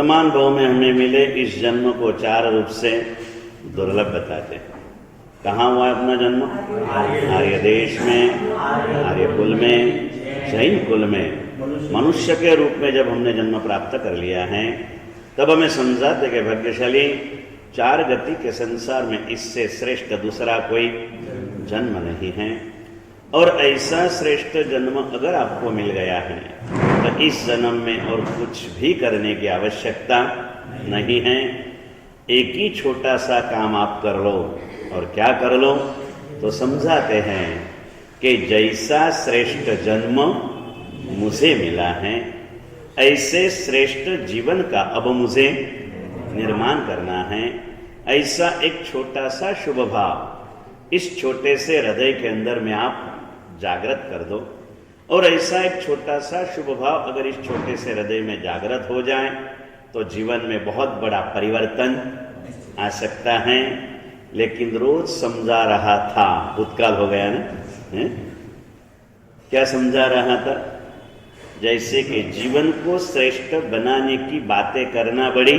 वर्तमान भाव में हमें मिले इस जन्म को चार रूप से दुर्लभ बताते हैं। कहाँ हुआ है अपना जन्म? आर्य देश में, आर्य कुल में, जैन कुल में मनुष्य के रूप में जब हमने जन्म प्राप्त कर लिया है तब हमें समझाते कि भाग्यशाली चार गति के संसार में इससे श्रेष्ठ दूसरा कोई जन्म नहीं है। और ऐसा श्रेष्ठ जन्म अगर आपको मिल गया है तो इस जन्म में और कुछ भी करने की आवश्यकता नहीं है। एक ही छोटा सा काम आप कर लो। और क्या कर लो? तो समझाते हैं कि जैसा श्रेष्ठ जन्म मुझे मिला है ऐसे श्रेष्ठ जीवन का अब मुझे निर्माण करना है। ऐसा एक छोटा सा शुभ भाव इस छोटे से हृदय के अंदर में आप जागृत कर दो। और ऐसा एक छोटा सा शुभ भाव अगर इस छोटे से हृदय में जागृत हो जाए तो जीवन में बहुत बड़ा परिवर्तन आ सकता है। लेकिन रोज समझा रहा था, भूतकाल हो गया ना, क्या समझा रहा था? जैसे कि जीवन को श्रेष्ठ बनाने की बातें करना बड़ी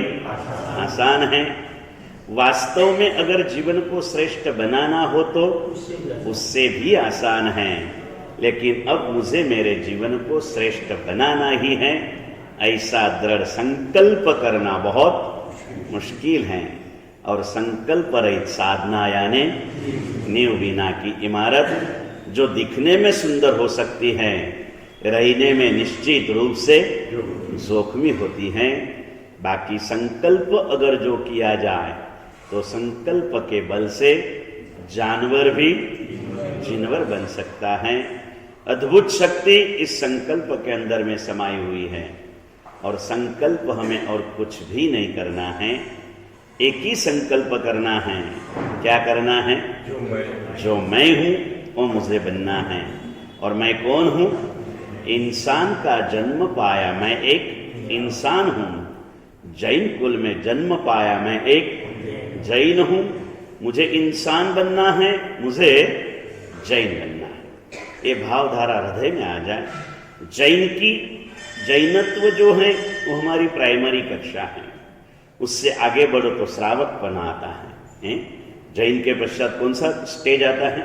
आसान है, वास्तव में अगर जीवन को श्रेष्ठ बनाना हो तो उससे भी आसान है। लेकिन अब मुझे मेरे जीवन को श्रेष्ठ बनाना ही है, ऐसा दृढ़ संकल्प करना बहुत मुश्किल है। और संकल्प रहित साधना यानी नींव बिना की इमारत जो दिखने में सुंदर हो सकती है, रहने में निश्चित रूप से जोखमी होती है। बाकी संकल्प अगर जो किया जाए तो संकल्प के बल से जानवर भी जिनवर बन सकता है। अद्भुत शक्ति इस संकल्प के अंदर में समाई हुई है। और संकल्प हमें और कुछ भी नहीं करना है, एक ही संकल्प करना है। क्या करना है? जो मैं हूं वो मुझे बनना है। और मैं कौन हूं? इंसान का जन्म पाया मैं एक इंसान हूं। जैन कुल में जन्म पाया मैं एक जैन हूं। मुझे इंसान बनना है, मुझे जैन बनना है। ये भावधारा हृदय में आ जाए। जैन की जैनत्व जो है वो हमारी प्राइमरी कक्षा है, उससे आगे बढ़ो तो श्रावकपना आता है। जैन के पश्चात कौन सा स्टेज आता है?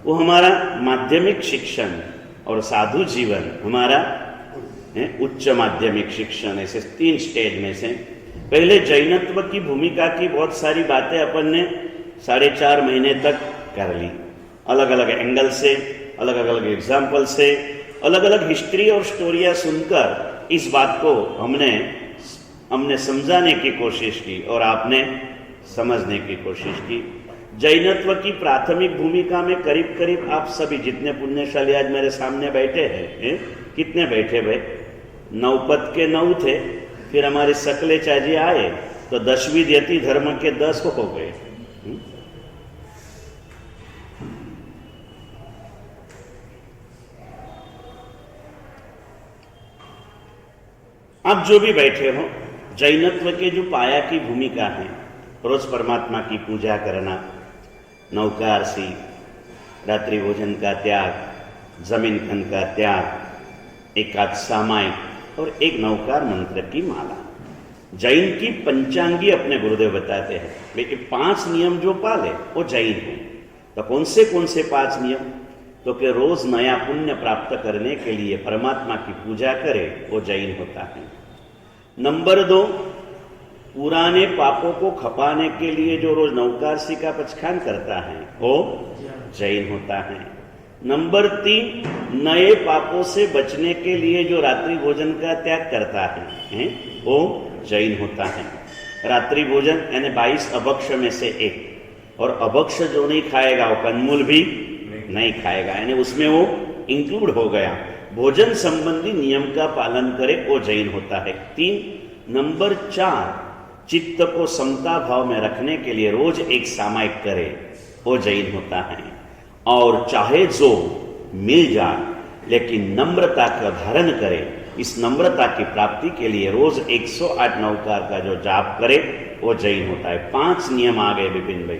वो हमारा माध्यमिक शिक्षण और साधु जीवन हमारा उच्च माध्यमिक शिक्षण। ऐसे 3 स्टेज में से पहले जैनत्व की भूमिका की बहुत सारी बातें अपन ने 4.5 महीने तक कर ली, अलग अलग एंगल से, अलग अलग एग्जाम्पल से, अलग अलग हिस्ट्री और स्टोरियां सुनकर इस बात को हमने समझाने की कोशिश की और आपने समझने की कोशिश की। जैनत्व की प्राथमिक भूमिका में करीब करीब आप सभी जितने पुण्यशाली आज मेरे सामने बैठे हैं, कितने बैठे भाई? 9 पद के 9 थे, फिर हमारे सकले चाजी आए तो 10वीं यति धर्म के 10 हो गए। आप जो भी बैठे हो, जैनत्व के जो पाया की भूमिका है, रोज परमात्मा की पूजा करना, नौकारसी, रात्रि भोजन का त्याग, जमीन खन का त्याग, एकाध सामायिक और एक नौकार मंत्र की माला। जैन की पंचांगी अपने गुरुदेव बताते हैं, लेकिन 5 नियम जो पाले वो जैन है। तो कौन से 5 नियम? तो कि रोज नया पुण्य प्राप्त करने के लिए परमात्मा की पूजा करे, वो जैन होता है। नंबर 2, पुराने पापों को खपाने के लिए जो रोज नौकारसी का पचखान करता है वो जैन होता है। नंबर 3, नए पापों से बचने के लिए जो रात्रि भोजन का त्याग करता है वो जैन होता है। रात्रि भोजन यानी 22 अभक्ष में से एक, और अभक्ष जो नहीं खाएगा वो कंदमूल भी नहीं खाएगा, यानी उसमें वो इंक्लूड हो गया। भोजन संबंधी नियम का पालन करे वो जैन होता है। 3, नंबर 4, चित्त को समता भाव में रखने के लिए रोज एक सामायिक करे, वो जैन होता है। और चाहे जो मिल जाए लेकिन नम्रता का धारण करे, इस नम्रता की प्राप्ति के लिए रोज 108 नौकार का जो जाप करे वो जैन होता है। 5 नियम आ गए विपिन भाई।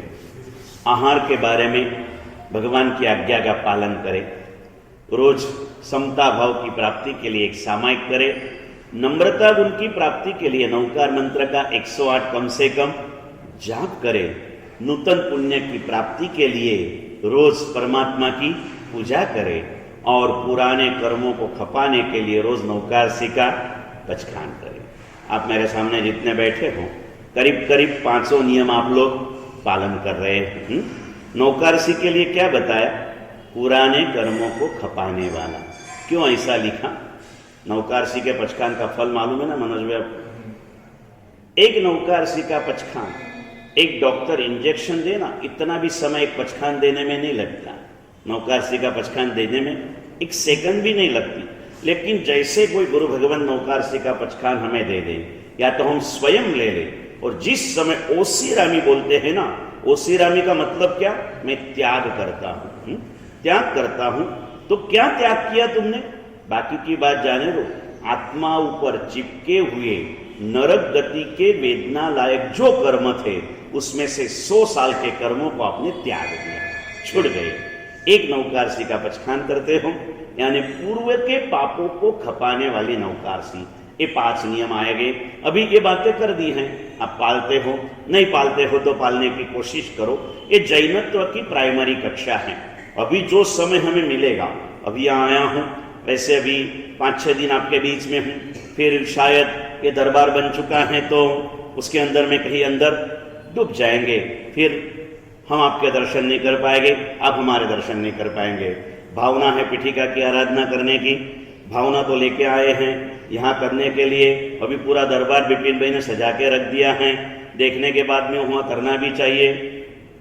आहार के बारे में भगवान की आज्ञा का पालन करे, रोज समता भाव की प्राप्ति के लिए एक सामायिक करे, नम्रता गुण की प्राप्ति के लिए नौकार मंत्र का 108 कम से कम जाप करे। नूतन पुण्य की प्राप्ति के लिए रोज परमात्मा की पूजा करे और पुराने कर्मों को खपाने के लिए रोज नौकारसी का पचखान करे। आप मेरे सामने जितने बैठे हो करीब करीब 500 नियम आप लोग पालन कर रहे हैं। नौकारसी के लिए क्या बताया? पुराने कर्मों को खपाने वाला। क्यों ऐसा लिखा? नौकारसी के पचखान का फल मालूम है ना मनोज भाई आपको? एक नौकारसी का पचखान, एक डॉक्टर इंजेक्शन देना, इतना भी समय एक पचखान देने में नहीं लगता। नौकारसी का पचखान देने में 1 सेकंड भी नहीं लगती। लेकिन जैसे कोई गुरु भगवान नौकारसी का पचखान हमें दे दे या तो हम स्वयं ले लें, और जिस समय ओसीरामी बोलते हैं ना, ओसीरामी का मतलब क्या? मैं त्याग करता हूं। त्याग करता हूं तो क्या त्याग किया तुमने? बाकी की बात जाने दो। आत्मा ऊपर चिपके हुए नरक गति के वेदना लायक जो कर्म थे उसमें से 100 साल के कर्मों को आपने त्याग दिया, छुड़ गए। एक नौकारसी का पचखान करते हो, यानी पूर्व के पापों को खपाने वाली नौकारसी। ये 5 नियम आएंगे। अभी ये बातें कर दी हैं, आप पालते हो, नहीं पालते हो तो पालने की कोशिश करो। ये जैनत्व की प्राइमरी कक्षा है। अभी जो समय हमें मिलेगा, अभी यहाँ आया हूँ, वैसे अभी 5-6 दिन आपके बीच में हूँ, फिर शायद ये दरबार बन चुका है तो उसके अंदर में कहीं अंदर डूब जाएंगे, फिर हम आपके दर्शन नहीं कर पाएंगे, आप हमारे दर्शन नहीं कर पाएंगे। भावना है पिठिका की आराधना करने की, भावना तो लेके आए हैं यहाँ करने के लिए। अभी पूरा दरबार बिपिन भाई ने सजा के रख दिया है, देखने के बाद में वहाँ करना भी चाहिए।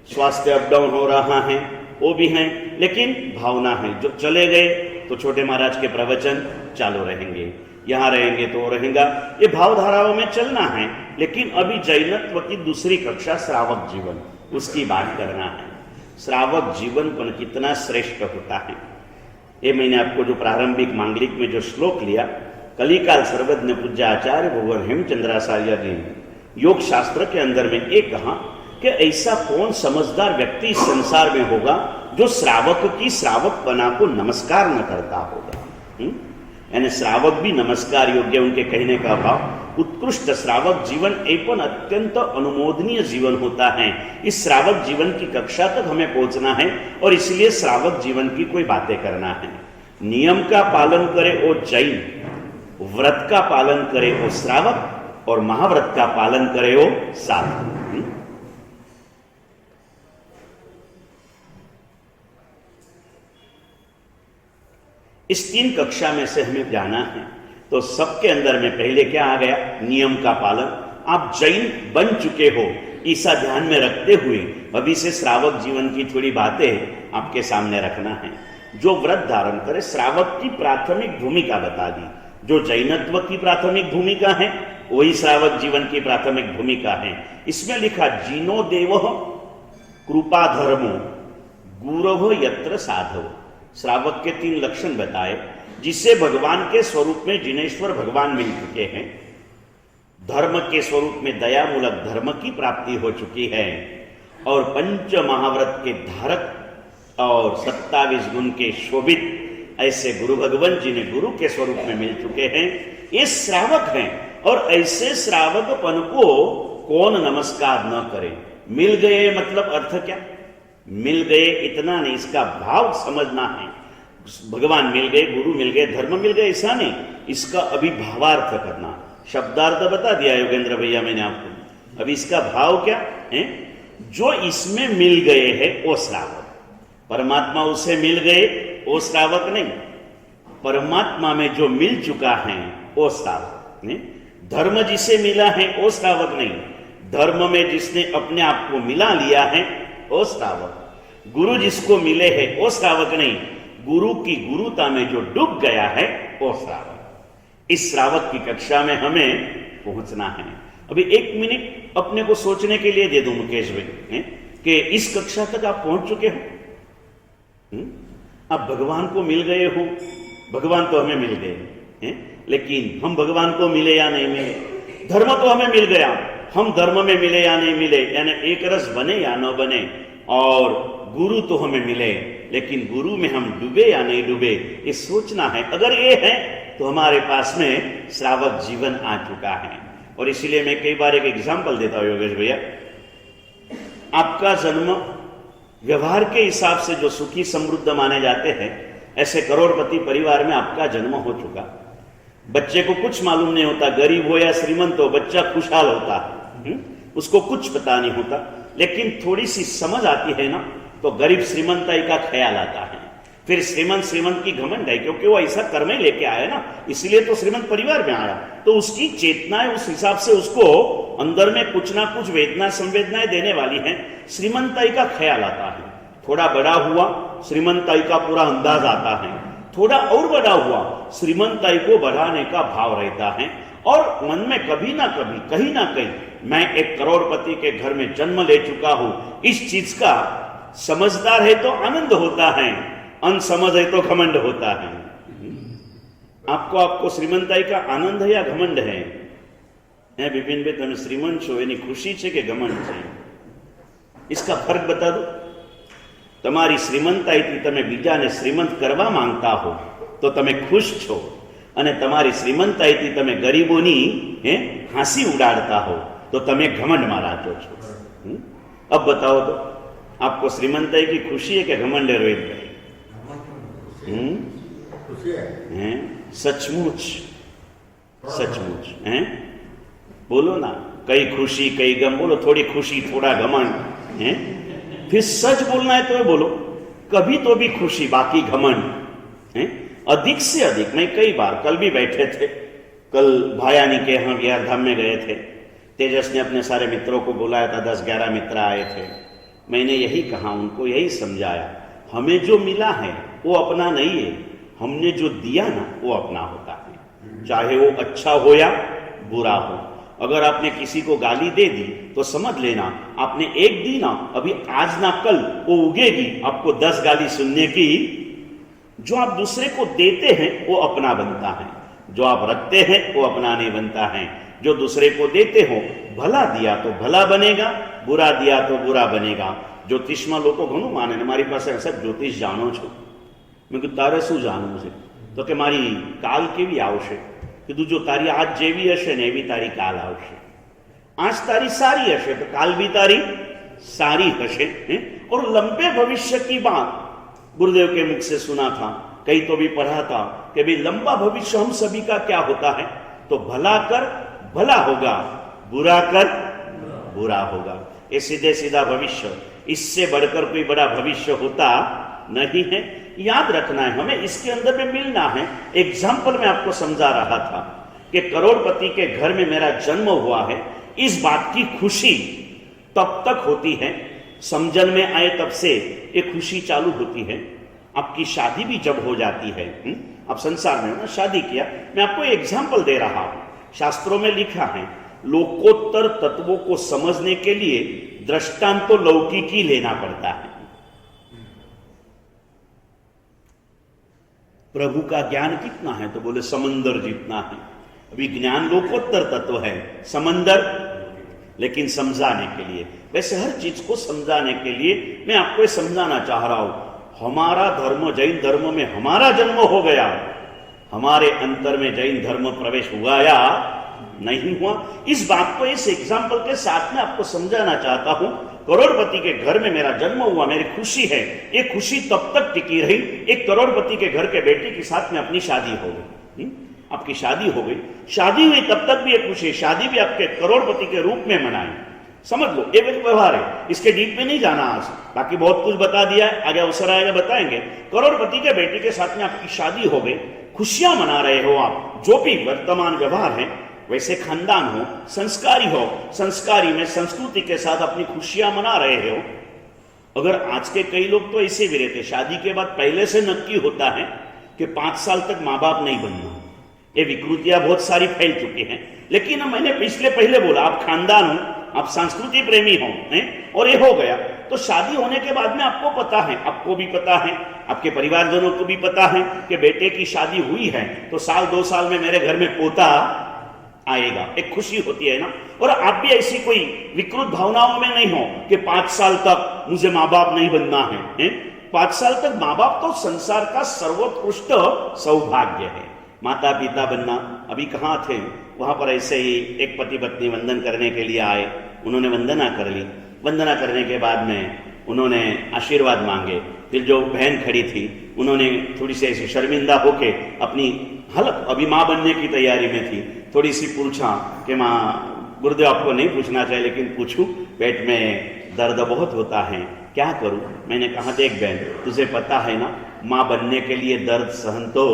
स्वास्थ्य अप डाउन हो रहा है वो भी है, लेकिन भावना है। जो चले गए तो छोटे महाराज के प्रवचन चालू रहेंगे, यहाँ रहेंगे तो रहेगा। ये भावधाराओं में चलना है। लेकिन अभी जैनत्व की दूसरी कक्षा श्रावक जीवन, उसकी बात करना है। श्रावक जीवन पर कितना श्रेष्ठ होता है। ये मैंने आपको जो प्रारंभिक मांगलिक में जो श्लोक लिया, कलिकाल सर्वज्ञ पूज्य आचार्य भगवान हेमचंद्राचार्य ने योग शास्त्र के अंदर में ये कहा कि ऐसा कौन समझदार व्यक्ति इस संसार में होगा जो श्रावक की श्रावक बना को नमस्कार न करता होगा। यानी श्रावक भी नमस्कार योग्य, उनके कहने का भाव उत्कृष्ट श्रावक जीवन एपन अत्यंत अनुमोदनीय जीवन होता है। इस श्रावक जीवन की कक्षा तक हमें पहुंचना है और इसलिए श्रावक जीवन की कोई बातें करना है। नियम का पालन करे वो जैन, व्रत का पालन करे वो श्रावक, और महाव्रत का पालन करे वो साधक। इस 3 कक्षा में से हमें जाना है। तो सबके अंदर में पहले क्या आ गया? नियम का पालन। आप जैन बन चुके हो, ऐसा ध्यान में रखते हुए अभी से श्रावक जीवन की थोड़ी बातें आपके सामने रखना है। जो व्रत धारण करे, श्रावक की प्राथमिक भूमिका बता दी। जो जैनत्व की प्राथमिक भूमिका है वही श्रावक जीवन की प्राथमिक भूमिका है। इसमें लिखा जीनो देव कृपा धर्मो गुरव यत्र साधव। श्रावक के 3 लक्षण बताए, जिसे भगवान के स्वरूप में जिनेश्वर भगवान मिल चुके हैं, धर्म के स्वरूप में दयामूलक धर्म की प्राप्ति हो चुकी है, और 5 महाव्रत के धारक और 27 गुण के शोभित ऐसे गुरु भगवान जी ने गुरु के स्वरूप में मिल चुके हैं। ये श्रावक हैं। और ऐसे श्रावकपन को कौन नमस्कार न करे? मिल गए मतलब अर्थ क्या? मिल गए इतना नहीं, इसका भाव समझना है। भगवान मिल गए, गुरु मिल गए, धर्म मिल गए, ऐसा नहीं, इसका अभी भावार्थ करना। शब्दार्थ बता दिया योगेंद्र भैया मैंने आपको। अभी इसका भाव क्या है? जो इसमें मिल गए हैं वो श्रावक। परमात्मा उसे मिल गए वो श्रावक नहीं, परमात्मा में जो मिल चुका है वो श्रावक नहीं। धर्म जिसे मिला है वो श्रावक नहीं, धर्म में जिसने अपने आप को मिला लिया है वो श्रावक। गुरु जिसको मिले हैं वो श्रावक नहीं, गुरु की गुरुता में जो डूब गया है वो श्रावक। इस श्रावक की कक्षा में हमें पहुंचना है। अभी 1 मिनट अपने को सोचने के लिए दे दो मुकेश भाई, कि इस कक्षा तक आप पहुंच चुके हो। आप भगवान को मिल गए हो, भगवान तो हमें मिल गए, लेकिन हम भगवान को मिले या नहीं मिले? धर्म तो हमें मिल गया, हम धर्म में मिले या नहीं मिले, यानी एक रस बने या न बने। और गुरु तो हमें मिले, लेकिन गुरु में हम डूबे या नहीं डूबे, ये सोचना है। अगर ये है तो हमारे पास में श्रावक जीवन आ चुका है। और इसीलिए मैं कई बार एक एग्जाम्पल देता हूं योगेश भैया, आपका जन्म व्यवहार के हिसाब से जो सुखी समृद्ध माने जाते हैं, ऐसे करोड़पति परिवार में आपका जन्म हो चुका। बच्चे को कुछ मालूम नहीं होता, गरीब हो या श्रीमंत हो, बच्चा खुशहाल होता है, उसको कुछ पता नहीं होता। लेकिन थोड़ी सी समझ आती है ना, तो गरीब श्रीमंताई का ख्याल आता है, फिर श्रीमंत की घमंड है, क्योंकि वो ऐसा कर्म ही लेके आया ना, इसलिए तो श्रीमंत परिवार में आया। तो उसकी चेतनाएं उस हिसाब से उसको अंदर में कुछ ना कुछ वेदना संवेदनाएं देने वाली हैं। श्रीमंताई का ख्याल आता है, थोड़ा बड़ा हुआ श्रीमंताई का पूरा अंदाज आता है, थोड़ा और बड़ा हुआ श्रीमंताई को बढ़ाने का भाव रहता है। और मन में कभी ना कभी कहीं ना कहीं मैं एक करोड़पति के घर में जन्म ले चुका हूं, इस चीज का समझदार है तो आनंद होता है, अनसमझ है तो घमंड होता है। आपको श्रीमंताई का आनंद है या घमंड है? विपिन भाई તમે શ્રીમંત છો એની ખુશી છે કે ઘમંડ છે? इसका फर्क बता दो। તમારી શ્રીમંતાઈથી તમે બીજાને શ્રીમંત કરવા માંગતા हो तो તમે खुश છો, અને તમારી શ્રીમંતાઈથી તમે ગરીબોની હાંસી ઉડાડતા हो तो તમે ઘમંડમાં રાચો છો। अब बताओ तो आपको श्रीमंताई की खुशी है कि घमंड है रोहित भाई? सचमुच सचमुच है, बोलो ना, कई खुशी कई गम, बोलो थोड़ी खुशी थोड़ा घमंड है। फिर सच बोलना है तो बोलो कभी तो भी खुशी बाकी घमंड है, अधिक से अधिक। मैं कई बार, कल भी बैठे थे, कल भायानी के यहाँ विहार धाम में गए थे, तेजस ने अपने सारे मित्रों को बुलाया था, 10-11 मित्र आए थे। मैंने यही कहा, उनको यही समझाया, हमें जो मिला है वो अपना नहीं है, हमने जो दिया ना वो अपना होता है, चाहे वो अच्छा हो या बुरा हो। अगर आपने किसी को गाली दे दी तो समझ लेना आपने एक दी ना, अभी आज ना कल वो उगेगी आपको 10 गाली सुनने की। जो आप दूसरे को देते हैं वो अपना बनता है, जो आप रखते हैं वो अपना नहीं बनता है। जो दूसरे को देते हो, भला दिया तो भला बनेगा, बुरा दिया तो बुरा बनेगा। જ્યોતિષમાં લોકો ઘણું માને ને મારી પાસે સાહેબ જ્યોતિષ જાણો છો? મેં કીધું તારે શું જાણવું છે? તો કે મારી કાલ કેવી આવશે? કીધું જો તારી આજ જેવી હશે ને એવી તારી કાલ આવશે, आज तारी सारी हशे तो काल भी तारी सारी हशे। और लंबे भविष्य की बात गुरुदेव के मुख से सुना था, कहीं तो भी पढ़ा था कि भाई लंबा भविष्य हम सभी का क्या होता है, तो भला कर भला होगा, बुरा कर बुरा होगा। ये सीधे सीधा भविष्य, इससे बढ़कर कोई बड़ा भविष्य होता नहीं है। याद रखना है हमें, इसके अंदर में मिलना है। एग्जाम्पल में आपको समझा रहा था कि करोड़पति के घर में मेरा जन्म हुआ है, इस बात की खुशी तब तक होती है, समझन में आए तब से ये खुशी चालू होती है। आपकी शादी भी जब हो जाती है, आप संसार में ना शादी किया, मैं आपको एग्जाम्पल दे रहा हूं, शास्त्रों में लिखा है लोकोत्तर तत्वों को समझने के लिए दृष्टांत तो लौकिक ही लेना पड़ता है। प्रभु का ज्ञान कितना है, तो बोले समंदर जितना है। अभी ज्ञान लोकोत्तर तत्व है, समंदर लेकिन समझाने के लिए। वैसे हर चीज को समझाने के लिए मैं आपको ये समझाना चाह रहा हूं, हमारा धर्म जैन धर्म में हमारा जन्म हो गया, हमारे अंतर में जैन धर्म प्रवेश हुआ या नहीं हुआ, इस बात को इस एग्जाम्पल के साथ में आपको समझाना चाहता हूं। करोड़पति के घर में मेरा जन्म हुआ, मेरी खुशी है, ये खुशी तब तक टिकी रही, एक करोड़पति के घर के बेटे के साथ में अपनी शादी हो गई। आपकी शादी हो गई, शादी हुई तब तक भी ये खुशी, शादी भी आपके करोड़पति के रूप में मनाए, समझ लो ये व्यवहार है। इसके डीप में नहीं जाना आज, बाकी बहुत कुछ बता दिया है, आगे अवसर आएगा बताएंगे। करोड़पति के बेटे के साथ में आपकी शादी हो गई, खुशियां मना रहे हो आप, जो भी वर्तमान व्यवहार है, वैसे खानदान हो, संस्कारी हो, संस्कारी में संस्कृति के साथ अपनी खुशियां मना रहे हो। अगर आज के कई लोग तो ऐसे भी रहते, शादी के बाद पहले से नक्की होता है कि 5 साल तक माँ बाप नहीं बनना, ये विकृतियां बहुत सारी फैल चुकी हैं। लेकिन मैंने पहले बोला, आप खानदान हो, आप संस्कृति प्रेमी हो, और ये हो गया, तो शादी होने के बाद में आपको पता है, आपको भी पता है, आपके परिवारजनों को भी पता है कि बेटे की शादी हुई है तो 1-2 साल में मेरे घर में पोता आएगा, एक खुशी होती है ना। और आप भी ऐसी कोई विकृत भावनाओं में नहीं हो कि 5 साल तक मुझे माँ बाप नहीं बनना है। 5 साल तक माँ बाप तो संसार का सर्वोत्कृष्ट सौभाग्य है। माता पिता बनना, अभी कहाँ थे, वहां पर ऐसे ही एक पति पत्नी वंदन करने के लिए आए, उन्होंने वंदना कर ली। वंदना करने के बाद में उन्होंने आशीर्वाद मांगे। फिर जो बहन खड़ी थी उन्होंने थोड़ी सी ऐसी शर्मिंदा होके अपनी हलक, अभी माँ बनने की तैयारी में थी, थोड़ी सी पूछा कि माँ, गुरुदेव आपको नहीं पूछना चाहिए लेकिन पूछूं, पेट में दर्द बहुत होता है, क्या करूं? मैंने कहा देख बहन, तुझे पता है ना, माँ बनने के लिए दर्द सहन तो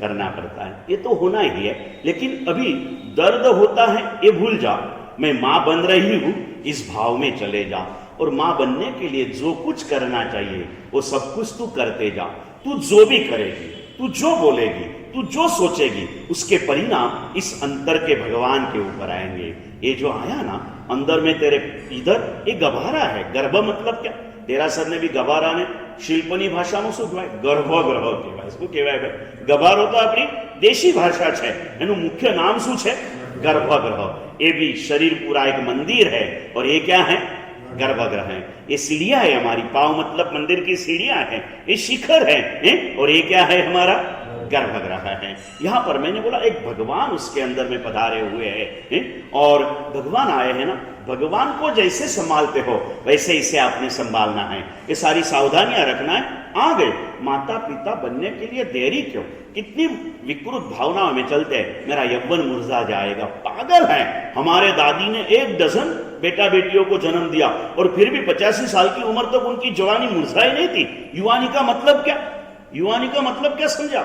करना पड़ता है, ये तो होना ही है, लेकिन अभी दर्द होता है ये भूल जा, मैं माँ बन रही हूं इस भाव में चले जा, और माँ बनने के लिए जो कुछ करना चाहिए वो सब कुछ तू करते जा। तू जो भी करेगी, तू जो बोलेगी, तू जो सोचेगी, उसके परिणाम इस अंतर के भगवान के ऊपर आएंगे। ये जो आया ना अंदर में तेरे, इधर ये गभारा है। गर्भ मतलब क्या? देरासर ने भी गभारा ने શિલ્પની ભાષામાં શું કહેવાય? ગર્ભગ્રહ કહેવાય. શું કહેવાય ભાઈ? ગભારો તો આપણી દેશી ભાષા છે, એનું મુખ્ય નામ શું છે? गर्भगृह. ये भी शरीर पूरा एक मंदिर है, और ये क्या है? गर्भगृह है. ये सीढ़ियां है हमारी, पांव मतलब मंदिर की सीढ़ियां है, ये शिखर है, और ये क्या है? हमारा गर्भगृह है. यहां पर मैंने बोला एक भगवान उसके अंदर में पधारे हुए हैं, और भगवान आए हैं ना, भगवान को जैसे संभालते हो वैसे इसे आपने संभालना है. ये सारी सावधानियां रखना है. आ गए, माता पिता बनने के लिए देरी क्यों? कितनी विकृत भावनाओं में चलते हैं, मेरा यौवन मुरझा जाएगा. पागल है. हमारे दादी ने 1 डजन बेटा बेटियों को जन्म दिया, और फिर भी 85 साल की उम्र तक उनकी जवानी मुरझाई नहीं थी. युवानी का मतलब क्या? युवानी का मतलब क्या समझा?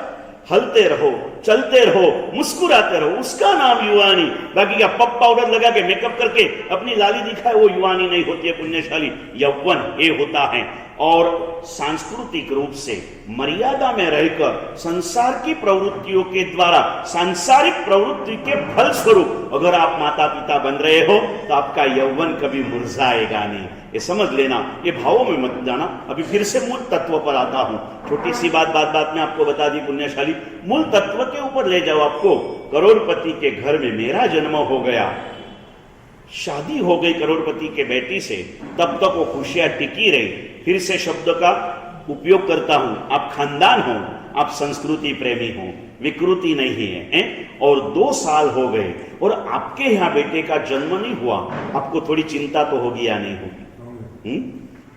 हलते रहो, चलते रहो, मुस्कुराते रहो, उसका नाम युवानी. बाकी क्या पप पाउडर लगा के मेकअप करके अपनी लाली दिखाए, वो युवानी नहीं होती है पुण्यशाली. यौवन ये होता है. और सांस्कृतिक रूप से मर्यादा में रहकर संसार की प्रवृत्तियों के द्वारा, सांसारिक प्रवृत्ति के फल स्वरूप अगर आप माता पिता बन रहे हो तो आपका यौवन कभी मुरझाएगा नहीं. ये समझ लेना, ये भावों में मत जाना. अभी फिर से मूल तत्व पर आता हूं. छोटी सी बात में आपको बता दी पुण्यशाली. मूल तत्व के ऊपर ले जाओ आपको. करोड़पति के घर में मेरा जन्म हो गया, शादी हो गई करोड़पति के बेटी से, तब तक वो खुशियां टिकी रही. फिर से शब्द का उपयोग करता हूं. आप खानदान हो, आप संस्कृति प्रेमी हो, विकृति नहीं है, और 2 साल हो गए और आपके यहां बेटे का जन्म नहीं हुआ, आपको थोड़ी चिंता तो होगी या नहीं होगी?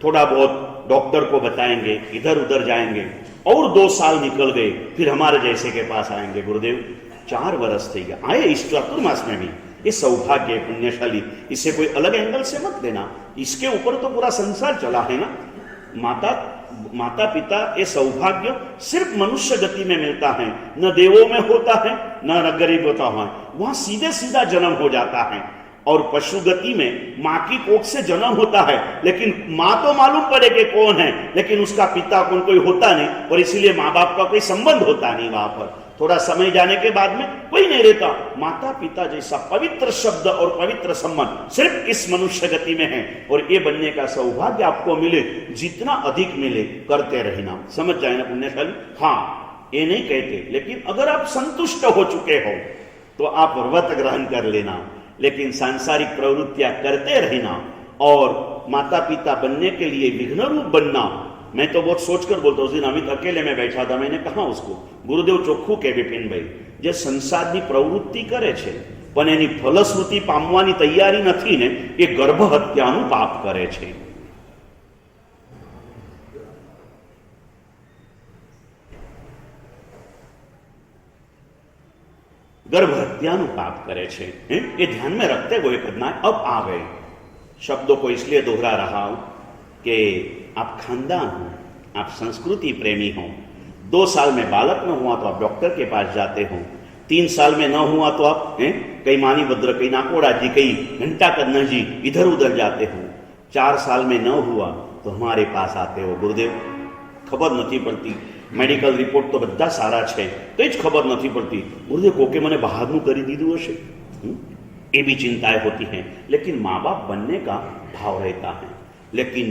थोड़ा बहुत डॉक्टर को बताएंगे, इधर उधर जाएंगे, और 2 साल निकल गए, फिर हमारे जैसे के पास आएंगे, गुरुदेव 4 वर्ष थे, आए इस चतुर्मास में भी. ये सौभाग्य पुण्यशाली. इसे कोई अलग एंगल से मत देना, इसके ऊपर तो पूरा संसार चला है ना. माता पिता ये सौभाग्य सिर्फ मनुष्य गति में मिलता है, न देवों में होता है, न गरीब होता है. वहां सीधे सीधा जन्म हो जाता है. और पशु गति में माँ की कोख से जन्म होता है, लेकिन माँ तो मालूम पड़े कि कौन है, लेकिन उसका पिता कौन कोई होता नहीं, और इसीलिए माँ बाप का कोई संबंध होता नहीं. वहां पर थोड़ा समय जाने के बाद में कोई नहीं रहता. माता पिता जैसा पवित्र शब्द और पवित्र संबंध सिर्फ इस मनुष्य गति में है, और ये बनने का सौभाग्य आपको मिले, जितना अधिक मिले करते रहना. समझ जाए ना पुण्यशाली. हाँ, ये नहीं कहते, लेकिन अगर आप संतुष्ट हो चुके हो तो आप व्रत ग्रहण कर लेना, लेकिन सांसारिक प्रवृत्तियां करते रहना और माता पिता बनने के लिए विघ्न रूप बनना. मैं तो बहुत सोचकर बोलता हूं. उस दिन अमित अकेले में बैठा था, मैंने कहा उसको, गुरुदेव ચોખ્ખું કે વિપિનભાઈ, જે સંસારની પ્રવૃત્તિ કરે છે પણ એની ફલશ્રુતિ પામવાની તૈયારી નથી ને, એ ગર્ભ હત્યાનું પાપ કરે છે. गर्भ हत्यानु पाप करे छे. ये ध्यान में रखते हुए करना है. अब आ गए शब्दों को इसलिए दोहरा रहा हूं कि आप खानदान हो, आप संस्कृति प्रेमी हो. 2 साल में बालक न हुआ तो आप डॉक्टर के पास जाते हो. 3 साल में न हुआ तो आप कई मानी भद्र, कई नाकोड़ा जी, कई घंटा कन्ना जी, इधर उधर जाते हो. 4 साल में न हुआ तो हमारे पास आते हो. गुरुदेव खबर नहीं पड़ती, मेडिकल रिपोर्ट तो बधा सारा है, तो ज खबर नहीं पड़ती. गुरुदेव कोके मैंने बहारनु करी दीधुं हशे, ये भी चिंताएं होती हैं. लेकिन माँ बाप बनने का भाव रहता है. लेकिन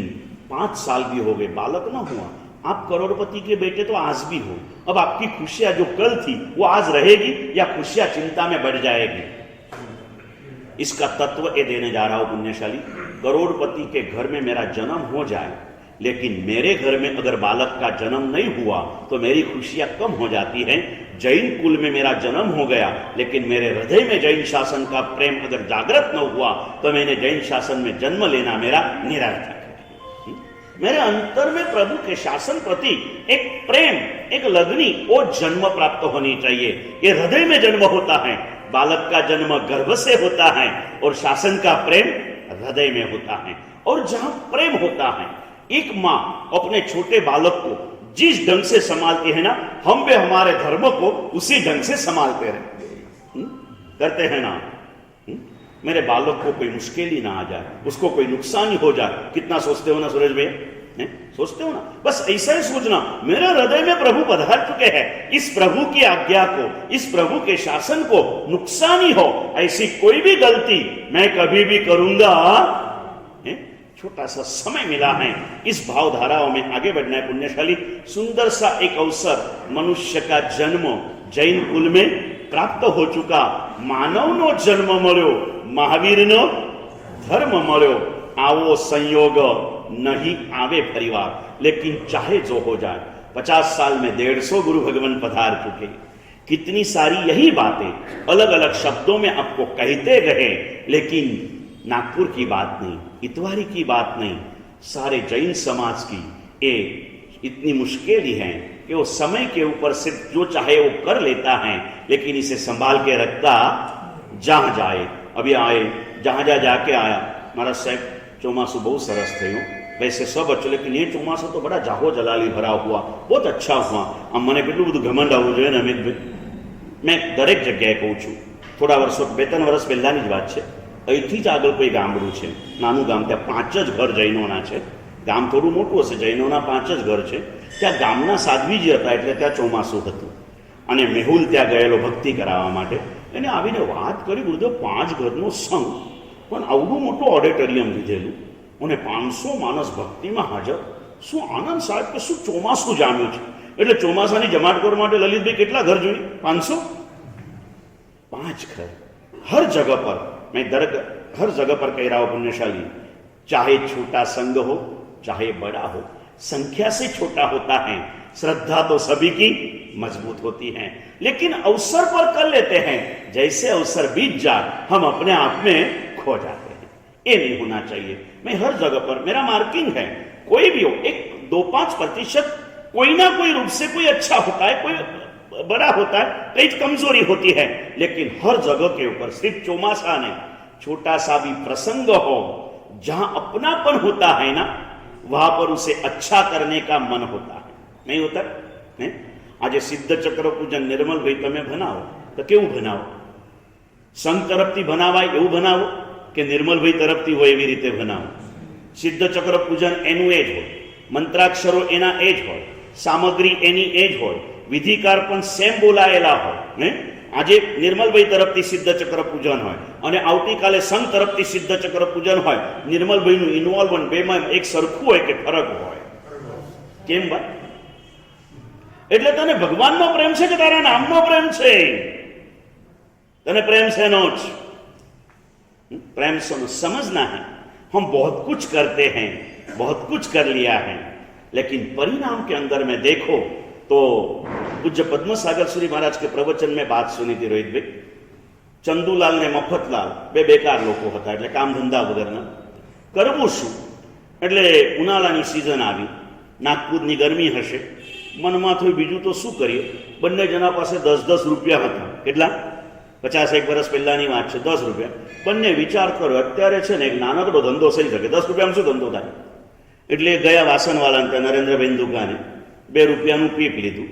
5 साल भी हो गए, बालक ना हुआ, आप करोड़पति के बेटे तो आज भी हो. अब आपकी खुशियां जो कल थी वो आज रहेगी, या खुशियां चिंता में बढ़ जाएगी? इसका तत्व ये देने जा रहा हूं पुण्यशाली. करोड़पति के घर में मेरा जन्म हो जाए, लेकिन मेरे घर में अगर बालक का जन्म नहीं हुआ तो मेरी खुशियां कम हो जाती हैं। जैन कुल में मेरा जन्म हो गया, लेकिन मेरे हृदय में जैन शासन का प्रेम अगर जागृत न हुआ तो मैंने जैन शासन में जन्म लेना मेरा निरर्थक है। मेरे अंतर में प्रभु के शासन प्रति एक प्रेम, एक लगनी, वो जन्म प्राप्त होनी चाहिए। ये हृदय में जन्म होता है, बालक का जन्म गर्भ से होता है और शासन का प्रेम हृदय में होता है। और जहां प्रेम होता है, एक मां अपने छोटे बालक को जिस ढंग से संभालती है ना, हम भी हमारे धर्म को उसी ढंग से संभालते रहे करते हैं ना। मेरे बालक को कोई मुश्किल ही ना आ जाए, उसको कोई नुकसान ही हो जाए, कितना सोचते हो ना सुरेश भैया, सोचते हो ना। बस ऐसा ही सोचना, मेरे हृदय में प्रभु पधार चुके हैं, इस प्रभु की आज्ञा को, इस प्रभु के शासन को नुकसान ही हो ऐसी कोई भी गलती मैं कभी भी करूंगा। छोटा सा समय मिला है, इस भावधाराओं में आगे बढ़ना है। पुण्यशाली सुंदर सा एक अवसर, मनुष्य का जन्म जैन कुल में प्राप्त हो चुका। मानव नो जन्म मळ्यो, महावीर नो धर्म मळ्यो। आवो संयोग नहीं आवे परिवार, लेकिन चाहे जो हो जाए। 50 साल में 150 गुरु भगवान पधार चुके। कितनी सारी यही बातें अलग अलग शब्दों में आपको कहते गए, लेकिन नागपुर की बात नहीं, इतवारी की बात नहीं, सारे जैन समाज की ये इतनी मुश्किल ही है कि वो समय के ऊपर सिर्फ जो चाहे वो कर लेता है, लेकिन इसे संभाल के रखता जहां जाए। अभी आए जहां जाके आया मारा साहब, ચોમાસું બહુ સરસ થયું, वैसे सब अच्छे, लेकिन ये ચોમાસું तो बड़ा जाहो जलाली भरा हुआ, बहुत अच्छा हुआ। આમ મને કેટલું બધું ઘમંડ આવવું જોઈએ ને અમિતભાઈ, मैं દરેક જગ્યાએ કહું છું। થોડા વર્ષો 2-3 વર્ષ પહેલાની જ વાત છે, અહીંથી જ આગળ કોઈ ગામડું છે, નાનું ગામ, ત્યાં 5 જ ઘર જૈનોના છે। ગામ થોડું મોટું હશે, જૈનોના 5 જ ઘર છે। ત્યાં ગામના સાધ્વીજી હતા, એટલે ત્યાં ચોમાસું હતું અને મેહુલ ત્યાં ગયેલો ભક્તિ કરાવવા માટે। એને આવીને વાત કરી, ગુરુદેવ 5 ઘરનો સંઘ, પણ આવડું મોટું ઓડિટોરિયમ લીધેલું અને 500 માણસ ભક્તિમાં હાજર, શું આનંદ સાહેબ કે શું ચોમાસું જામ્યું છે। એટલે ચોમાસાની જમાટ કરવા માટે લલિતભાઈ કેટલા ઘર જોઈએ? 500? 5 घर हर जगह पर। मैं हर जगह पर कह रहा हूं पुण्यशाली, चाहे छोटा संघ हो चाहे बड़ा हो, संख्या से छोटा होता है, श्रद्धा तो सभी की मजबूत होती है, लेकिन अवसर पर कर लेते हैं, जैसे अवसर बीत जाए हम अपने आप में खो जाते हैं। ये नहीं होना चाहिए। मैं हर जगह पर, मेरा मार्किंग है, कोई भी हो, 1-2-5% कोई ना कोई रूप से कोई अच्छा होता है, कोई बड़ा होता है, कई कमजोरी होती है, लेकिन हर जगह के ऊपर सिर्फ चौमासा नहीं, छोटा सा भी प्रसंग हो, जहां अपनापन होता है ना, वहां पर उसे अच्छा करने का मन होता है, नहीं होता है? आज सिद्ध चक्र पूजन निर्मल भाई तमे बनावो तो केवुं बनावो? संघ तरफथी बनावाय एवुं बनावो के निर्मल भाई तरफथी होय एवी रीते बनावो? सिद्ध चक्र पूजन एनुं एज होय, मंत्राक्षरो एना एज होय, सामग्री एनी एज होय, विधिकार पण सेम बोलायेला होय। આજે નિર્મલભાઈ તરફથી સિદ્ધ ચક્ર પૂજન હોય અને આવતીકાલે સંઘ તરફથી સિદ્ધ ચક્ર પૂજન હોય, નિર્મલભાઈનું ઇન્વોલ્વમેન્ટ બેમાં એક સરખું હોય કે ફરક હોય? કેમ ભાઈ? એટલે તને ભગવાનનો પ્રેમ છે કે તારા નામનો પ્રેમ છે? તને પ્રેમ શેનો છે? प्रेम समझना है। हम बहुत कुछ करते हैं, बहुत कुछ कर लिया है, लेकिन परिणाम के अंदर में देखो तो पूज्य पद्म सागर सूरी महाराज के प्रवचन में बात सुनी थी रोहित भाई। चंदूलाल ने मफतलाल बे बेकार लोग था, એટલે કામ ધંધા વગરના। કરવું શું? એટલે ઉનાળાની સિઝન આવી, નાગપુરની ગરમી હશે, મનમાં થયું બીજું તો શું કરીએ। બંને જણા પાસે 10-10 રૂપિયા હતા। કેટલા? 50-1 વર્ષ પહેલાની વાત છે, 10 રૂપિયા। બંને વિચાર કર્યો, અત્યારે છે ને એક નાનકડો ધંધો થઈ શકે, 10 રૂપિયામાં શું ધંધો થાય? એટલે ગયા વાસણવાળાને ત્યાં નરેન્દ્રભાઈની દુકાને 2 રૂપિયાનું પીપ લીધું,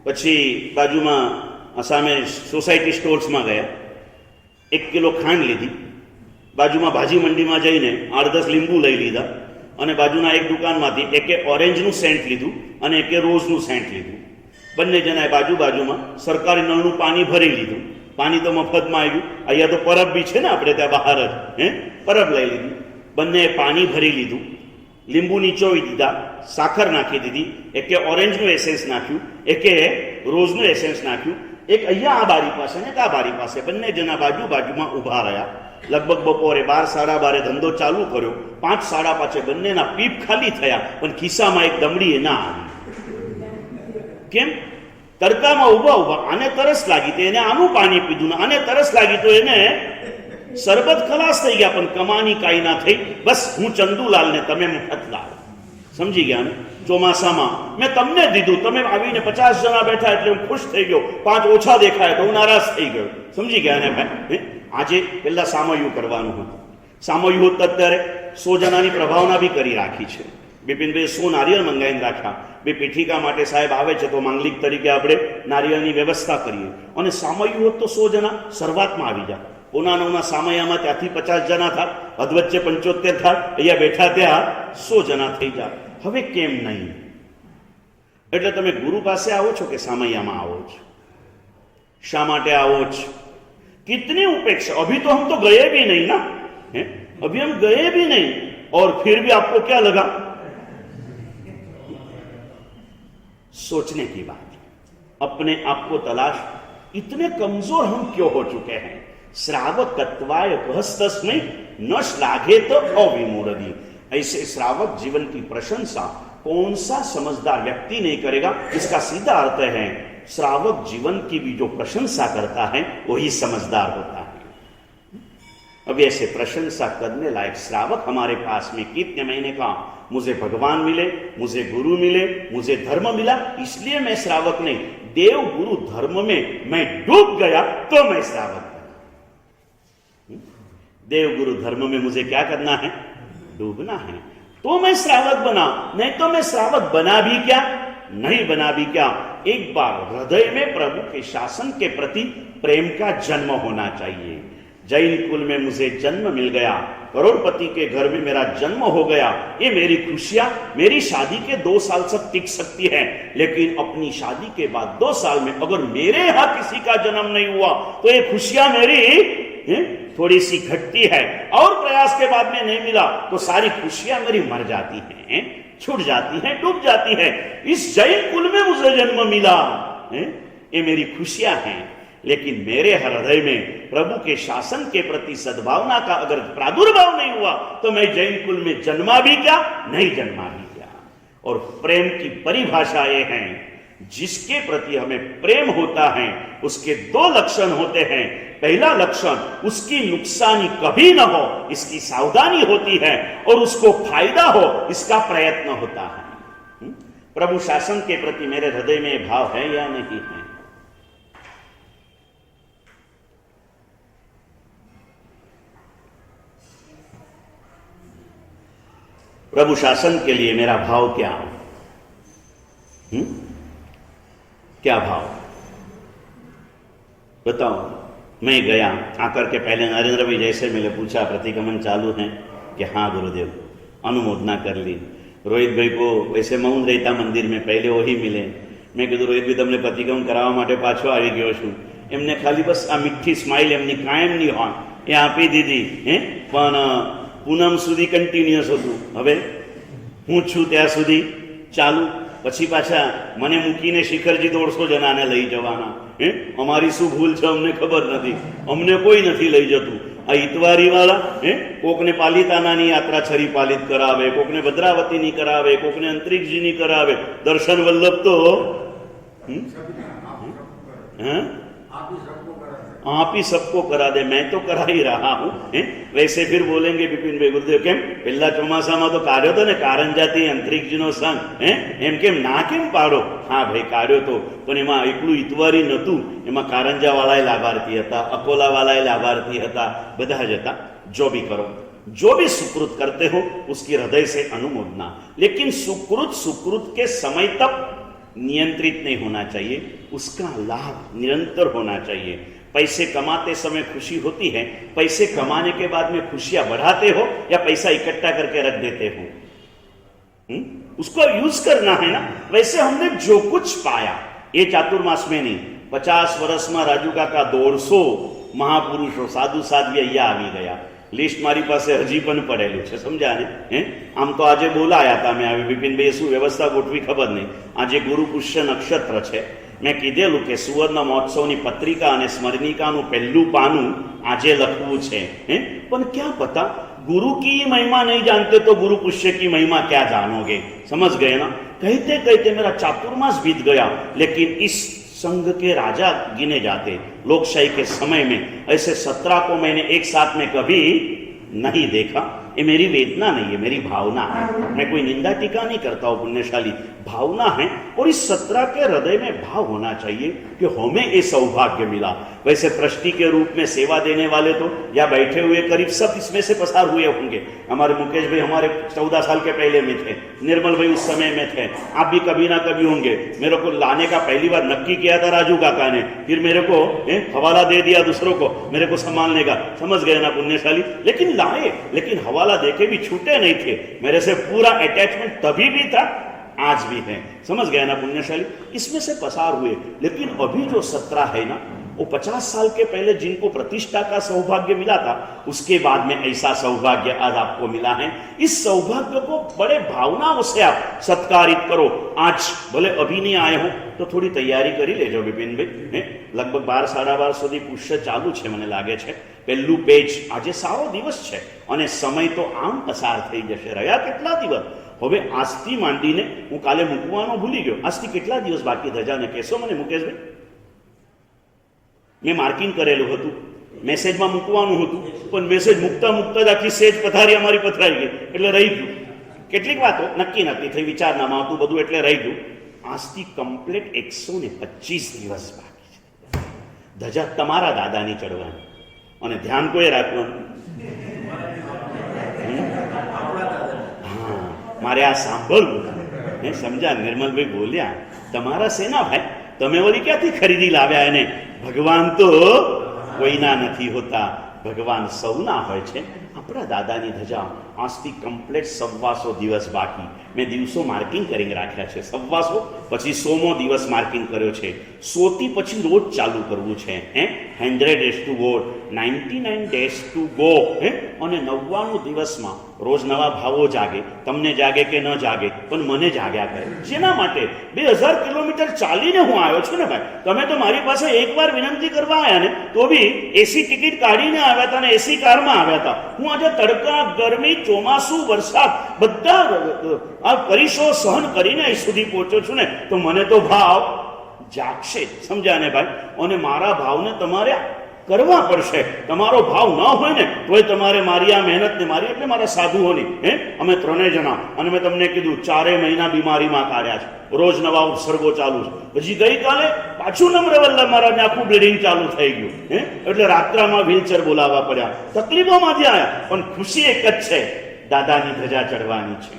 પછી બાજુમાં સામે સોસાયટી સ્ટોર્સમાં ગયા, 1 કિલો ખાંડ લીધી, બાજુમાં ભાજી મંડીમાં જઈને 8-10 લીંબુ લઈ લીધા, અને બાજુના એક દુકાનમાંથી એકે ઓરેન્જનું સેન્ટ લીધું અને એકે રોઝનું સેન્ટ લીધું। બંને જણાએ બાજુમાં સરકારી નળનું પાણી ભરી લીધું। પાણી તો મફતમાં આવ્યું, અહીંયા તો પરબ બી છે ને આપણે ત્યાં બહાર જ, પરબ લઈ લીધી। બંનેએ પાણી ભરી લીધું, લીંબુ નીચોવી દીધા, સાકર નાખી દીધી, એકે ઓરેન્જનું એસેન્સ નાખ્યું, એકે રોઝનું એસેન્સ નાખ્યું, એક અહીંયા આ બારી પાસે ને આ બારી પાસે, બંને જણા બાજુમાં ઊભા રહ્યા। લગભગ બપોરે 12 સાડા 12 ધંધો ચાલુ કર્યો, 5 સાડા 5 બંનેના પીપ ખાલી થયા, પણ ખિસ્સામાં એક દમડી ના આવી. કેમ? તડકામાં ઉભા ઉભા આને તરસ લાગી તો એને આનું પાણી પીધું, આને તરસ લાગી તો એને શરબત ખલાસ થઈ ગયા, પણ કમાની કાંઈ ના થઈ. બસ હું ચંદુલાલ ને તમે મફતલાલ. સમજી ગયા ને? ચોમાસામાં મેં તમને દીધું, તમે આવીને 50 જણા બેઠા એટલે હું ખુશ થઈ ગયો, 5 ઓછા દેખાય તો હું નારાજ થઈ ગયો. સમજી ગયા ને ભાઈ? આજે પેલા સામયું કરવાનું હતું. સામયું હોત અત્યારે 100 જણાની પ્રભાવના બી કરી રાખી છે. બિપિનભાઈ 100 નારિયેળ મંગાવીને રાખ્યા. બે પીઠિકા માટે સાહેબ આવે છે તો માંગલિક તરીકે આપણે નારિયેળની વ્યવસ્થા કરીએ. અને સામયું હોત તો 100 જણા શરૂઆતમાં આવી જાય. પૂના 9ના સામયામાં ત્યાંથી 50 જણા થાય, અધવચ્ચે 75 થાય, અહીંયા બેઠા ત્યાં 100 જણા થઈ જાય. હવે કેમ નહીં? એટલે તમે ગુરુ પાસે આવો છો કે સામૈયામાં આવો છો? શા માટે આવો છો? कितनी उपेक्षा? अभी तो हम तो गए भी नहीं ना, है? अभी हम गए भी नहीं और फिर भी आपको क्या लगा? सोचने की बात. अपने आप को तलाश. इतने कमजोर हम क्यों हो चुके हैं? श्रावकत्वाय बहस्तस्मै न श्लाघे तो अविमूढ़ी. ऐसे श्रावक जीवन की प्रशंसा कौन सा समझदार व्यक्ति नहीं करेगा? इसका सीधा अर्थ है श्रावक जीवन की भी जो प्रशंसा करता है वही समझदार होता है. अब ऐसे प्रशंसा करने लायक श्रावक हमारे पास में कितने महीने का, मुझे भगवान मिले, मुझे गुरु मिले, मुझे धर्म मिला, इसलिए मैं श्रावक नहीं. देव गुरु धर्म में मैं डूब गया तो मैं श्रावक बना. देव गुरु धर्म में मुझे क्या करना है? डूबना है. तो मैं श्रावक बना, नहीं तो मैं श्रावक बना भी क्या, नहीं बना भी क्या. एक बार हृदय में प्रभु के शासन के प्रति प्रेम का जन्म होना चाहिए. जैन कुल में मुझे जन्म मिल गया, करोड़पति के घर में मेरा जन्म हो गया, ये मेरी खुशियां मेरी शादी के 2 साल तक टिक सकती है. लेकिन अपनी शादी के बाद 2 साल में अगर मेरे यहां किसी का जन्म नहीं हुआ तो ये खुशियां मेरी थोड़ी सी घटती है, और प्रयास के बाद में नहीं मिला तो सारी खुशियां मेरी मर जाती हैं, छूट जाती हैं, डूब जाती हैं. इस जैन कुल में मुझे जन्म मिला, ये मेरी खुशियां हैं. लेकिन मेरे हृदय में प्रभु के शासन के प्रति सद्भावना का अगर प्रादुर्भाव नहीं हुआ तो मैं जैन कुल में जन्मा भी क्या, नहीं जन्मा भी क्या. और प्रेम की परिभाषा ये है, जिसके प्रति हमें प्रेम होता है उसके 2 लक्षण होते हैं. पहला लक्षण, उसकी नुकसानी कभी न हो इसकी सावधानी होती है, और उसको फायदा हो इसका प्रयत्न होता है. प्रभु शासन के प्रति मेरे हृदय में भाव है या नहीं है? प्रभु शासन के लिए मेरा भाव क्या हो? क्या भाव? बताओ. मैं गया आकर के पहले नरेंद्र भाई जैसे मैंने पूछा प्रतिगमन चालू है कि हाँ गुरुदेव, अनुमोदना कर ली. रोहित भाई को वैसे मौन रहता मंदिर में, पहले वही मिले. मैं कीधु रोहित भाई तमने प्रतिगमन करावा माटे पाछो आवी गयो छुं. एमने खाली बस आ मीठी स्माइल एमनी कायमनी होय ए आपी दीधी, पण पूनम सुधी कंटिन्युअस हतुं. हवे हूँ छूं त्यां सुधी चालू. પછી પાછા મને મૂકીને શિખરજી 150 જણાને લઈ જવાના. અમારી શું ભૂલ છે અમને ખબર નથી, અમને કોઈ નથી લઈ જતું. આ ઇતવારી વાળા કોકને પાલિતાનાની યાત્રા છરી પાલિત કરાવે, કોકને ભદ્રાવતીની કરાવે, કોકને અંતરિક્ષજીની કરાવે. દર્શન વલ્લભ તો आप ही सबको करा दे, मैं तो करा ही रहा हूं. वैसे फिर बोलेंगे विपिन भाई गुरुदेव केम पहला ચોમાસામાં તો કાઢ્યો તો ને કારંજાથી અંતરિક્ષજીનો સંઘ, એમ કેમ ના કેમ પાડો? હા ભાઈ કાઢ્યો તો, પણ એમાં એકલું ઇતવારી નહોતું, એમાં કારંજાવાળાએ લાભાર્થી હતા, અકોલાવાળાએ લાભાર્થી હતા, બધા જ હતા. जो भी करो, जो भी सुकृत करते हो उसकी हृदय से अनुमोदना. लेकिन सुकृत के समय तक नियंत्रित नहीं होना चाहिए, उसका लाभ निरंतर होना चाहिए. पैसे कमाते समय खुशी होती है, पैसे कमाने के बाद में खुशियां बढ़ाते हो या पैसा इकट्ठा करके रख देते हो? उसको यूज करना है ना. वैसे हमने जो कुछ पाया ये चातुर्मास में नहीं, 50 वर्ष में राजू काका 150 महापुरुषो साधु साध्वी અહીંયા આવી ગયા. લિસ્ટ મારી પાસે હજી પણ પડેલું છે, સમજ્યા ને? આમ તો આજે બોલાયા હતા મેં, આવી વિપિનભાઈ શું વ્યવસ્થા ગોઠવી ખબર નહીં. આજે ગુરુ પુષ્ય નક્ષત્ર છે મેં કીધેલું કે સુવર્ણ મહોત્સવની પત્રિકા અને સ્મરણિકાનું પહેલું પાનું આજે લખવું છે, પણ ક્યાં પતા गुरु की महिमा नहीं जानते तो गुरु पुष्य की महिमा क्या जानोगे। समझ गए ना। कहते कहते मेरा चातुर्मास बीत गया, लेकिन इस संघ के राजा गिने जाते लोकशाही के समय में। ऐसे 17 को मैंने एक साथ में कभी नहीं देखा। ये मेरी वेदना नहीं है, मेरी भावना है। मैं कोई निंदा टीका नहीं करता हूँ, पुण्यशाली भावना है। और इस 17 के हृदय में भाव होना चाहिए कि हमें ये सौभाग्य मिला। वैसे ट्रस्टी के रूप में सेवा देने वाले तो या बैठे हुए करीब सब इसमें से पसार हुए होंगे। हमारे मुकेश भाई हमारे 14 साल के पहले में थे, निर्मल भाई उस समय में थे, आप भी कभी ना कभी होंगे। मेरे को लाने का पहली बार नक्की किया था राजू काका ने, फिर मेरे को हवाला दे दिया दूसरों को मेरे को संभालने का। समझ गए ना पुण्यशाली। लेकिन लाए, लेकिन हवाला देके भी छूटे नहीं थे। मेरे से पूरा अटैचमेंट तभी भी था, आज भी है। समझ गए ना पुण्यशाली। इसमें से पसार हुए। लेकिन अभी जो 17 है ना, वो 50 साल के पहले जिनको प्रतिष्ठा का सौभाग्य मिला था, उसके बाद में ऐसा सौभाग्य आज आपको मिला है। इस सौभाग्य को बड़े भावनाओं से आप सत्कारित करो। आज भले अभी नहीं आए हो तो थोड़ी तैयारी करी लेजो विपिन भाई। लगभग 12 साढ़ा 12 સુધી પુષ્ય ચાલુ છે મને લાગે છે। પહેલું પેજ આજે સારો દિવસ છે અને સમય તો આમ પસાર થઈ જશે। રહ્યા કેટલા દિવસ? હવે આજથી માંડીને હું કાલે મૂકવાનો ભૂલી ગયો। આજથી કેટલા દિવસ બાકી ધજાને કહેશો મને મુકેશભાઈ? મેં માર્કિંગ કરેલું હતું, મેસેજમાં મૂકવાનું હતું, પણ મેસેજ મૂકતા મૂકતા જ આખી સેજ પથારી અમારી પથરાઈ ગઈ, એટલે રહી ગયું। કેટલીક વાતો નક્કી નક્કી થઈ, વિચારનામાં હતું બધું, એટલે રહી ગયું। આજથી કમ્પ્લીટ 125 દિવસ બાકી છે ધજા તમારા દાદાની ચડવાની। અને ધ્યાન કોઈ રાખવાનું, હા મારે આ સાંભળવું। સમજા નિર્મલભાઈ બોલ્યા, તમારા સેના ભાઈ, તમે ઓલી ક્યાંથી ખરીદી લાવ્યા એને? ભગવાન તો કોઈના નથી હોતા, ભગવાન સૌના હોય છે। આપણા દાદાની ધજા આજથી કમ્પ્લીટ 125 દિવસ બાકી। મેં દિવસો માર્કિંગ કરીને રાખ્યા છે। 125 પછી 100મો દિવસ માર્કિંગ કર્યો છે। 100 થી પછી રોજ ચાલુ કરવું છે। 100 days to go, 99 days to go। અને 99 દિવસમાં રોજ નવા ભાવો જાગે। તમને જાગે કે ન જાગે, પણ મને જાગ્યા કરે। જેના માટે 2000 કિલોમીટર ચાલીને હું આવ્યો છું ને ભાઈ। તમે તો મારી પાસે એકવાર વિનંતી કરવા આવ્યા ને તો બી એસી ટિકિટ કાઢીને આવ્યા હતા ને એસી કારમાં આવ્યા હતા। હું આજે તડકા, ગરમી, ચોમાસું, વરસાદ બધા આ પરીક્ષો સહન કરીને અહીં સુધી પહોંચ્યો છું ને, તો મને તો ભાવ જાગશે। સમજ્યા ને ભાઈ? અને મારા ભાવને તમારે કરવા પડશે। તમારો ભાવ ન હોય ને તોય તમારે મારી આ મહેનતને, મારી એટલે મારા સાધુઓની, અમે 3 જણા, અને મેં તમને કીધું 4 મહિના બીમારીમાં કાઢ્યા છે। રોજ નવા ઉપસર્ગો ચાલુ છે। હજી ગઈકાલે પાછું નમ્રવલ્લભ મહારાજને આખું બ્લીડિંગ ચાલુ થઈ ગયું, એટલે રાત્રામાં વ્હીલચેર બોલાવવા પડ્યા। તકલીફોમાંથી આવ્યા, પણ ખુશી એક જ છે, દાદાની ધજા ચડવાની છે।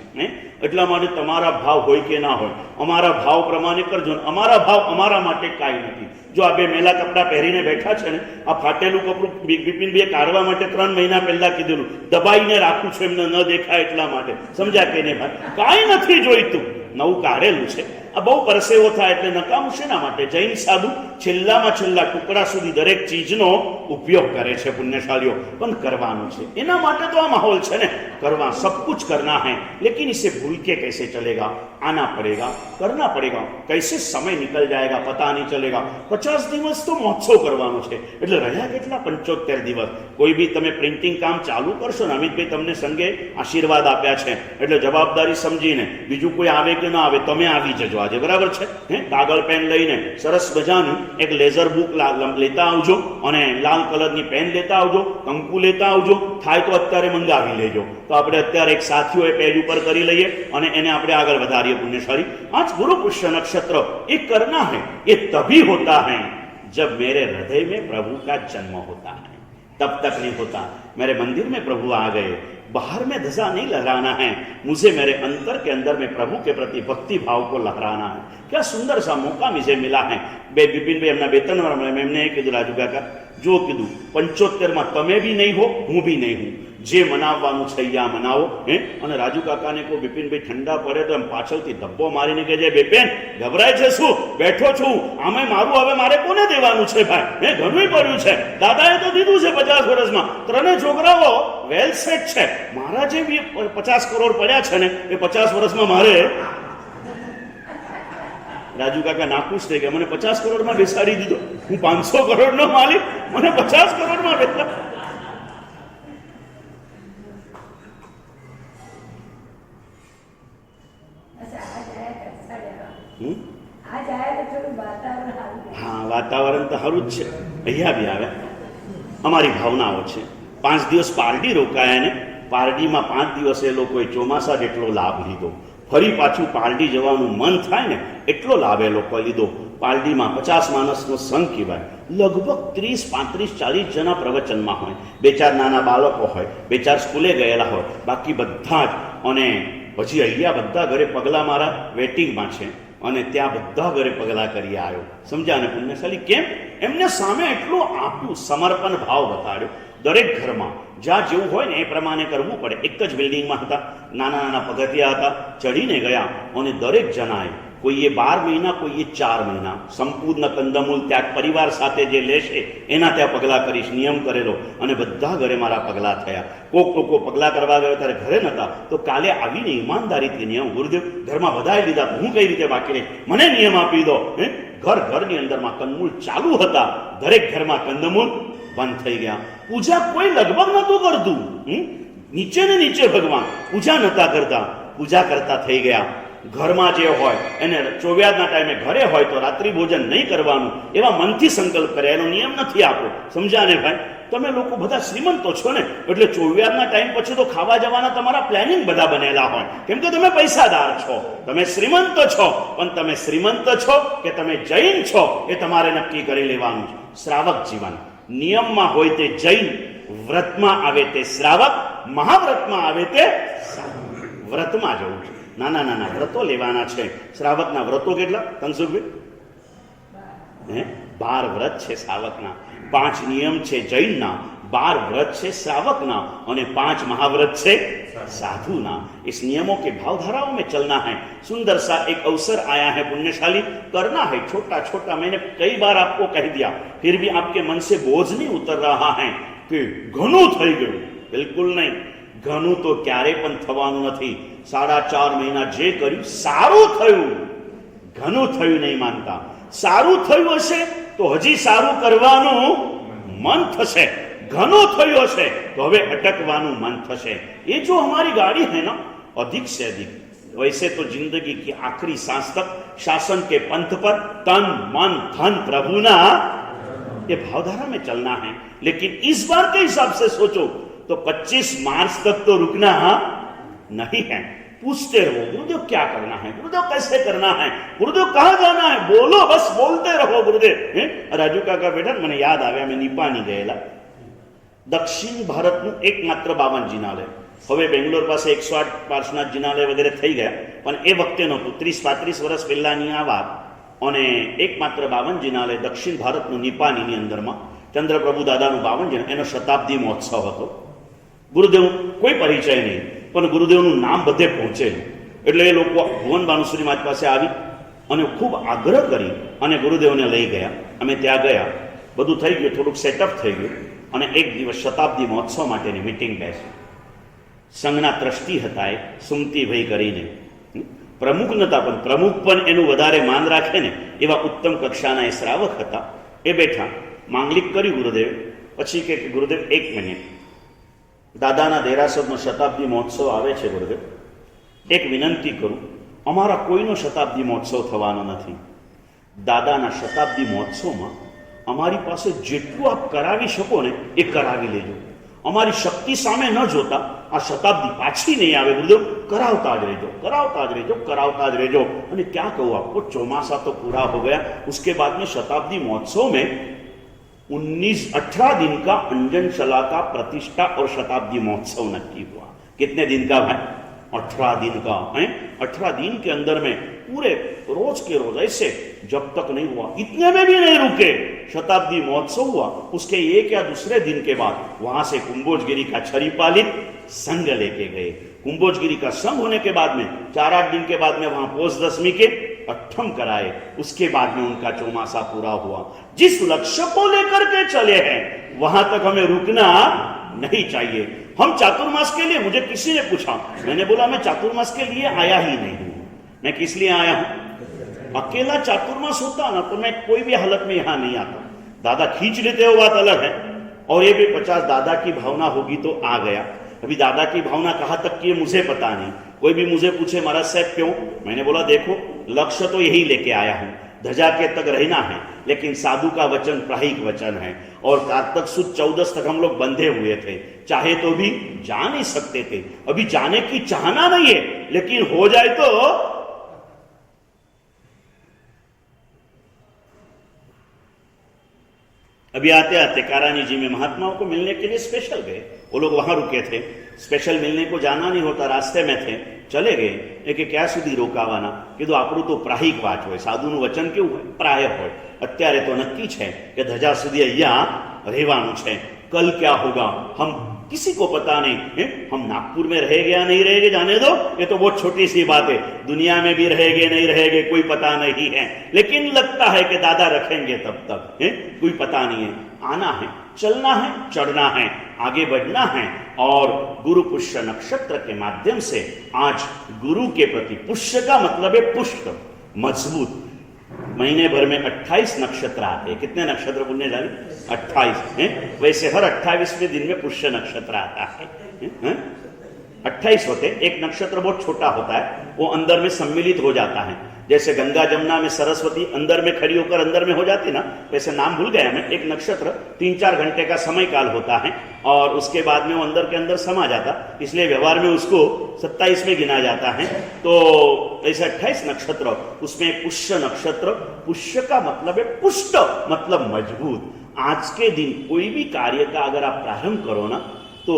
એટલા માટે તમારા ભાવ હોય કે ના હોય, અમારા ભાવ પ્રમાણે કરજો। અમારા ભાવ અમારા માટે કાંઈ નથી। જો આ 2 મેલા કપડાં પહેરીને બેઠા છે ને, આ ફાટેલું કપડું બિપિનભાઈએ કાઢવા માટે 3 મહિના પહેલા કીધેલું, દબાઈને રાખું છું એમને ન દેખાય એટલા માટે। સમજ્યા કે નહીં ભાઈ? કાંઈ નથી જોઈતું, નવું કાઢેલું છે। આ બહુ પરસેવો થાય એટલે નકામું શેના માટે? જૈન સાધુ છેલ્લામાં છેલ્લા ટુકડા સુધી દરેક ચીજનો ઉપયોગ કરે છે પુણ્યશાલીઓ, પણ કરવાનું છે। એના માટે તો આ માહોલ છે ને, करवा सब कुछ करना है, लेकिन इसे भूल के कैसे चलेगा? आना पड़ेगा, करना पड़ेगा। कैसे समय निकल जाएगा पता नहीं चलेगा। 50 દિવસ तो महोत्सव करवानो छे, એટલે રહ્યા કેટલા? 75 દિવસ। કોઈ બી તમે પ્રિન્ટિંગ કામ ચાલુ કરશો ને, અમિતભાઈ તમને સંગે આશીર્વાદ આપ્યા છે, એટલે જવાબદારી સમજીને બીજું કોઈ આવે કે ના આવે, તમે આવી જજો આજે, બરાબર છે? કાગળ પેન લઈને સરસ મજાનું એક લેઝર બુક લેતા આવજો, અને લાલ કલરની પેન લેતા આવજો, કંકુ લેતા આવજો। થાય તો અત્યારે મંગાવી લેજો, તો આપણે અત્યારે એક સાથીઓ એ પેજ ઉપર કરી લઈએ અને એને આપણે આગળ વધારીએ પુણ્યશાળી। आज गुरु पुष्य नक्षत्र ये करना है, ये तभी होता है जब मेरे हृदय में प्रभु का जन्म होता है, तब तक नहीं होता। मेरे मंदिर में प्रभु आ गए, बाहर में ध्वजा नहीं लहराना है, मुझे मेरे अंतर के अंदर में प्रभु के प्रति भक्ति भाव को लहराना है। क्या सुंदर सा मौका मुझे मिला है। बिपिन भाई एमना वेतन एमने कीधुं राजू काका जो कीधुं 75 में तमे भी नहीं हो, हूँ भी नहीं हूँ। जे मनाववानुं छे या मनावो। अने राजू काकाने को बिपिन भाई ठंडा पड़े तो एम पाछळथी धब्बो मारीने कहे, बिपिन गभराय छे शुं? बैठो छुं, आमे मारुं हवे मारे कोने देवानुं छे भाई? घणुंय पड्युं छे, दादाए तो दीधुं छे 50 વર્ષમાં। 3 છોકરાઓ વેલ સેટ છે। मारा जे 50 કરોડ પડ્યા છે ને, એ 50 વર્ષમાં મારે રાજુ કાકા નાખુશ થઈ ગયા, મને 50 કરોડમાં બેસાડી દીધો, હું 500 કરોડનો માલિક, મને 50 કરોડમાં બેસાડ. હા, વાતાવરણ તો સારું જ છે. અહીંયા બી આવ્યા, અમારી ભાવનાઓ છે. 5 દિવસ પારડી રોકાયા ને પારડીમાં 5 દિવસ એ લોકોએ ચોમાસા જેટલો લાભ લીધો. ફરી પાછું પારડી જવાનું મન થાય ને એટલો લાભ એ લોકોએ લીધો. પારડીમાં 50 માણસનો સંઘ કહેવાય. લગભગ 30, 35, 40 જણા પ્રવચનમાં હોય. 2-4 નાના બાળકો હોય, 2-4 સ્કૂલે ગયેલા હોય, બાકી બધા જ. અને પછી અહીંયા બધા ઘરે પગલાં મારા વેટિંગમાં છે અને ત્યાં બધા ઘરે પગલાં કરી આવ્યો. સમજ્યા ને પુણ્યશાલી? કેમ? એમને સામે એટલું આપ્યું, સમર્પણ ભાવ બતાડ્યો. દરેક ઘરમાં જ્યાં જેવું હોય ને એ પ્રમાણે કરવું પડે. એક જ બિલ્ડિંગમાં હતા, નાના નાના પગથિયા હતા, ચડીને ગયા અને દરેક જણાએ, કોઈએ 12 મહિના, કોઈએ 4 મહિના સંપૂર્ણ કંદમૂળ ત્યાગ પરિવાર સાથે જે લેશે એના ત્યાં પગલાં કરીશ, નિયમ કરેલો. અને બધા ઘરે મારા પગલાં થયા. કોક લોકો પગલાં કરવા ગયો ત્યારે ઘરે નહોતા, તો કાલે આવીને ઈમાનદારીથી નિયમ, ગુરુદેવ ઘરમાં બધાએ લીધા, હું કઈ રીતે બાકી રહી, મને નિયમ આપી દો. ઘરની અંદરમાં કંદમૂળ ચાલુ હતા, દરેક ઘરમાં કંદમૂળ બંધ થઈ ગયા. પૂજા કોઈ લગભગ નહોતું કરતું. નીચે ને નીચે ભગવાન પૂજા નહોતા કરતા, પૂજા કરતા થઈ ગયા. ઘરમાં જે હોય એને ચોવ્યાદના ટાઈમે ઘરે હોય તો રાત્રિ ભોજન નહીં કરવાનું, એવા મનથી સંકલ્પ કરે. એનો નિયમ નથી આપો. સમજ્યા ને ભાઈ? તમે લોકો બધા શ્રીમંતો છો ને, એટલે ચોવ્યાદના ટાઈમ પછી તો ખાવા જવાના તમારા પ્લાનિંગ બધા બનેલા હોય, કેમ કે તમે પૈસાદાર છો, તમે શ્રીમંત છો. પણ તમે શ્રીમંત છો કે તમે જૈન છો એ તમારે નક્કી કરી લેવાનું છે. શ્રાવક જીવન નિયમમાં હોય તે જૈન, વ્રતમાં આવે તે શ્રાવક, મહાવ્રતમાં આવે તે વ્રતમાં જવું છે. નાના નાના વ્રતો લેવાના છે. શ્રાવકના વ્રતો કેટલા તનસુખભાઈ? 12 વ્રત છે શ્રાવકના, 5 નિયમ છે જૈનના, 12 व्रत છે श्रावकना और 5 महाव्रत છે साधुना। इस नियमों के भावधाराओं में चलना है। सुंदर सा एक अवसर आया है, पुण्यशाली करना है। छोटा छोटा मैंने कई बार आपको कह दिया, फिर भी आपके मन से बोझ नहीं उतर रहा है कि घणું થઈ ગયું। बिल्कुल नहीं, ઘણું तो ક્યારે પણ થવાનું નથી। 4.5 મહિના જે કર્યું સારું થયું, ઘણું થયું નહીં માનતા। સારું થયું હશે તો હજી સારું કરવાનું મન થશે, घणું થયું હશે तो હવે અટકવાનું મન થશે। ये जो हमारी गाड़ी है ना, अधिक से अधिक वैसे तो जिंदगी की आखिरी सांस तक शासन के पंथ पर तन मन धन प्रभु ना, ये भावधारा में चलना है। लेकिन इस बार के हिसाब से सोचो तो 25 मार्च तक तो रुकना नहीं है। पूछते रहो गुरुदेव क्या करना है, गुरुदेव कैसे करना है, गुरुदेव कहाँ जाना है, बोलो, बस बोलते रहो गुरुदेव। राजू काका बेटा मैंने याद आया, मैं निपानी गયેલા। दक्षिण भारतનું એકમાત્ર બાવન જિનાલય, હવે બેંગ્લોર પાસે 108 પાર્શ્વનાથ જિનાલય વગેરે થઈ ગયા, પણ એ વખતે નહોતું, 30-35 વર્ષ પહેલાની આ વાત। અને એકમાત્ર બાવન જિનાલય દક્ષિણ ભારતનું નિપાનીની અંદરમાં ચંદ્રપ્રભુ દાદાનું 52 જિનાલય, એનો શતાબ્દી મહોત્સવ હતો। ગુરુદેવ કોઈ પરિચય નહીં, પણ ગુરુદેવનું નામ બધે પહોંચેલું, એટલે એ લોકો ભુવન ભાનુશ્રી મહારાજ પાસે આવી અને ખૂબ આગ્રહ કરી અને ગુરુદેવને લઈ ગયા। અમે ત્યાં ગયા, બધું થઈ ગયું, થોડુંક સેટઅપ થઈ ગયું અને એક દિવસ શતાબ્દી મહોત્સવ માટેની મીટિંગ બેસી। સંઘના ટ્રસ્ટી હતા એ સુમતીભાઈ કરીને, પ્રમુખ નહોતા પણ પ્રમુખ પણ એનું વધારે માન રાખે ને એવા ઉત્તમ કક્ષાના એ શ્રાવક હતા। એ બેઠા, માંગલિક કરી ગુરુદેવ, પછી કે ગુરુદેવ 1 મિનિટ, દાદાના દેરાસરનો શતાબ્દી મહોત્સવ આવે છે ગુરુદેવ, એક વિનંતી કરું, અમારા કોઈનો શતાબ્દી મહોત્સવ થવાનો નથી। દાદાના શતાબ્દી મહોત્સવમાં અમારી પાસે જેટલું આપ કરાવી શકો ને એ કરાવી લેજો। અમારી શક્તિ સામે ન જોતા આ શતાબ્દી પાછી નહીં આવે ગુરુદેવ, करावता ज रहो, करावता ज रहो, करावता ज रहो। અને क्या कहूँ आपको, चौमासा तो पूरा हो गया, उसके बाद में शताब्दी महोत्सव में 18 दिन का अंजनशला का प्रतिष्ठा और शताब्दी महोत्सव नक्की हुआ। कितने दिन का भाई? 18 दिन का है। 18 दिन के अंदर में पूरे रोज के रोज ऐसे जब तक नहीं हुआ, इतने में भी नहीं रुके, शताब्दी महोत्सव हुआ। उसके एक या दूसरे दिन के बाद वहां से कुंभोजगिरी का छरीपालित संघ लेके गए। कुंभोजगिरी का संघ होने के बाद में 4-8 दिन के बाद में वहां पोष दशमी के अट्ठम कराए। उसके बाद में उनका चौमासा पूरा हुआ। जिस लक्ष्य को लेकर के चले हैं वहां तक हमें रुकना नहीं चाहिए। हम चातुर्मास के लिए, मुझे किसी ने पूछा, मैंने बोला मैं चातुर्मास के लिए आया ही नहीं हूं। मैं किस लिए आया हूं? अकेला चातुर्मास होता ना तो मैं कोई भी हालत में यहां नहीं आता। दादा खींच लेते हो बात अलग है, और ये भी 50 दादा की भावना होगी तो आ गया। अभी दादा की भावना कहां तक की है मुझे पता नहीं। कोई भी मुझे पूछे महाराज साहब क्यों, मैंने बोला देखो लक्ष्य तो यही लेके आया हूं, ध्वजा के तक रहना है, लेकिन साधु का वचन प्राहिक वचन है, और कार्तक सुद 14 तक हम लोग बंधे हुए थे, चाहे तो भी जा नहीं सकते थे। अभी जाने की चाहना नहीं है, लेकिन हो जाए तो अभी आते आते कारानी जी में महात्माओं को मिलने के लिए स्पेशल गए। वो लोग वहां रुके थे, स्पेशल मिलने को जाना नहीं होता, रास्ते में थे, चले गए। કે ક્યાં સુધી રોકાવાના? કીધું આપણું તો પ્રાહિક વાત હોય, સાધુનું વચન કેવું હોય? પ્રાય હોય। અત્યારે તો નક્કી છે કે ધજા સુધી અહીંયા રહેવાનું છે, कल क्या होगा हम किसी को पता नहीं है। हम नागपुर में रहेंगे या नहीं रहेंगे जाने दो, ये तो बहुत छोटी सी बात है। दुनिया में भी रहेंगे नहीं रहेंगे कोई पता नहीं है, लेकिन लगता है कि दादा रखेंगे तब तक है, कोई पता नहीं है। आना है, चलना है, चढ़ना है, आगे बढ़ना है। और गुरु पुष्य नक्षत्र के माध्यम से आज गुरु के प्रति, पुष्य का मतलब है पुष्ट, मजबूत। महीने भर में 28 नक्षत्र आते हैं। कितने नक्षत्र बोलने जाने? 28 हैं। वैसे हर 28वें दिन में पुष्य नक्षत्र आता है। 28 होते। एक नक्षत्र बहुत छोटा होता है, वो अंदर में सम्मिलित हो जाता है। जैसे गंगा जमुना में सरस्वती अंदर में खड़ी होकर अंदर में हो जाती ना, वैसे नाम भूल गया मैं। एक नक्षत्र 3-4 घंटे का समय काल होता है, और उसके बाद में वो अंदर के अंदर समा जाता, इसलिए व्यवहार में उसको 27 में गिना जाता है। तो ऐसे 28 नक्षत्र, उसमें पुष्य नक्षत्र, पुष्य का मतलब है पुष्ट, मतलब मजबूत। आज के दिन कोई भी कार्य का अगर आप प्रारंभ करो ना, तो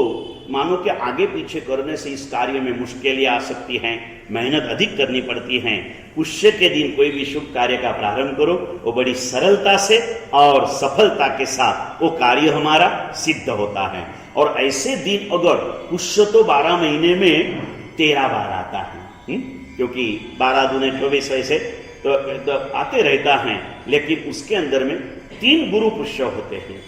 मानो कि आगे पीछे करने से इस कार्य में मुश्किलें आ सकती हैं, मेहनत अधिक करनी पड़ती हैं। पुष्य के दिन कोई भी शुभ कार्य का प्रारंभ करो, वो बड़ी सरलता से और सफलता के साथ वो कार्य हमारा सिद्ध होता है। और ऐसे दिन अगर पुष्य तो 12 महीने में 13 बार आता है, क्योंकि 12 दूने 24 वैसे तो आते रहता है, लेकिन उसके अंदर में 3 गुरु पुष्य होते हैं,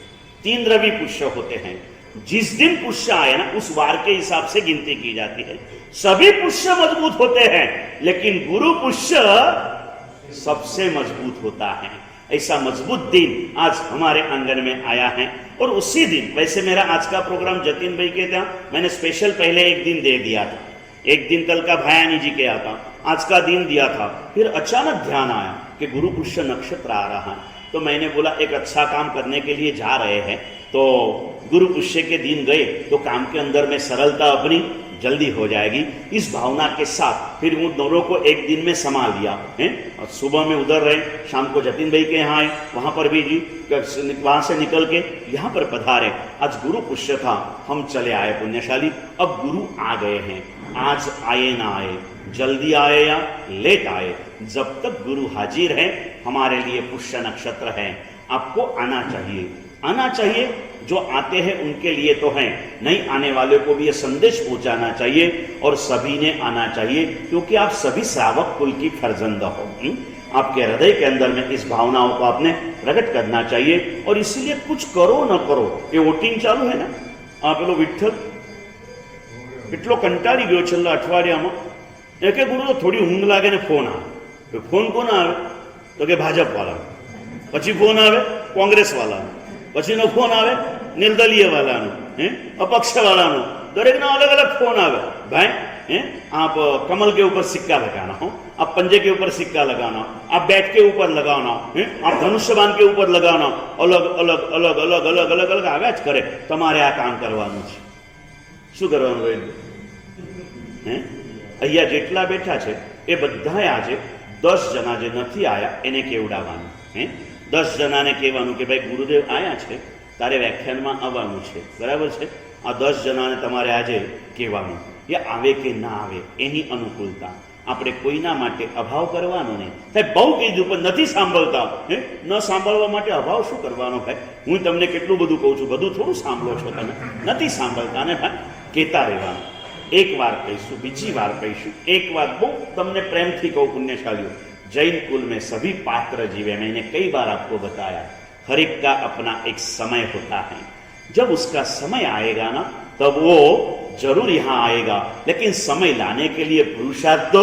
3 रवि पुष्य होते हैं। जिस दिन पुष्य आए ना, उस वार के हिसाब से गिनती की जाती है। सभी पुष्य मजबूत होते हैं, लेकिन गुरु पुष्य सबसे मजबूत होता है। ऐसा मजबूत दिन आज हमारे आंगन में आया है। और उसी दिन, वैसे मेरा आज का प्रोग्राम जतिन भाई के था, मैंने स्पेशल पहले एक दिन दे दिया था, एक दिन कल का भयानी जी के आता, आज का दिन दिया था। फिर अचानक ध्यान आया कि गुरु पुष्य नक्षत्र आ रहा है, तो मैंने बोला एक अच्छा काम करने के लिए जा रहे हैं, तो गुरु पुष्य के दिन गए तो काम के अंदर में सरलता अपनी जल्दी हो जाएगी। इस भावना के साथ फिर उन दोनों को एक दिन में समा लिया है। और सुबह में उधर रहे, शाम को जतिन भाई के यहाँ आए, वहां पर भी जी वहां से निकल के यहाँ पर पधारे। आज गुरु पुष्य था, हम चले आए पुण्यशाली। अब गुरु आ गए हैं, आज आए ना आए, जल्दी आए या लेट आए, जब तक गुरु हाजिर है हमारे लिए पुष्य नक्षत्र है। आपको आना चाहिए, आना चाहिए। जो आते हैं उनके लिए तो है, नहीं आने वाले को भी ये संदेश पहुंचाना चाहिए, और सभी ने आना चाहिए, क्योंकि आप सभी श्रावक कुल की फर्जंद हो। आपके हृदय के अंदर में इस भावनाओं को आपने प्रकट करना चाहिए। और इसीलिए कुछ करो न करो, ये वोटिंग चालू है ना, आप लोग विठ्ठल એટલો કંટાળી ગયો છેલ્લા અઠવાડિયામાં, એક ગુરુ તો થોડી ઊંઘ લાગે ને ફોન આવે। ફોન કોના આવે? તો કે ભાજપ વાળા, પછી ફોન આવે કોંગ્રેસ વાળાનો, પછીનો ફોન આવે નિર્દલીય વાળાનો, અપક્ષ વાળાનો, દરેકનો અલગ અલગ ફોન આવે। ભાઈ आप कमल के ऊपर सिक्का लगाना हो, आप पंजे के ऊपर सिक्का लगाना, आप बैट के ऊपर लगाना, आप धनुष्यबाण के ऊपर लगाना, अलग अलग अलग अलग अलग अलग अलग आव्या ज करे। तमारे आ काम करवानुं छे। શું કરવાનું હોય? અહીંયા જેટલા બેઠા છે એ બધાએ આજે 10 જણા જે નથી આયા એને કેવડાવવાનું। 10 જણાને કહેવાનું કે ભાઈ ગુરુદેવ આયા છે, તારે વ્યાખ્યાનમાં આવવાનું છે, બરાબર છે? આ 10 જણાને તમારે આજે કહેવાનું, એ આવે કે ના આવે એની અનુકૂળતા। આપણે કોઈના માટે અભાવ કરવાનો નહીં। સાહેબ બહુ કીધું પણ નથી સાંભળતા, ન સાંભળવા માટે અભાવ શું કરવાનો? ભાઈ હું તમને કેટલું બધું કહું છું, બધું થોડું સાંભળો છો તમે? નથી સાંભળતા ને ભાઈ, કહેતા રહેવાનું। एक बार कहीशु, बीजी बार कहीशु, एक बार बहुत तमने प्रेम थी कहूं पुण्यशालियों, जैन कुल में सभी पात्र जीवे। मैंने कई बार आपको बताया, हर एक का अपना एक समय होता है। जब उसका समय आएगा ना, तब वो जरूर यहां आएगा, लेकिन समय लाने के लिए पुरुषार्थ तो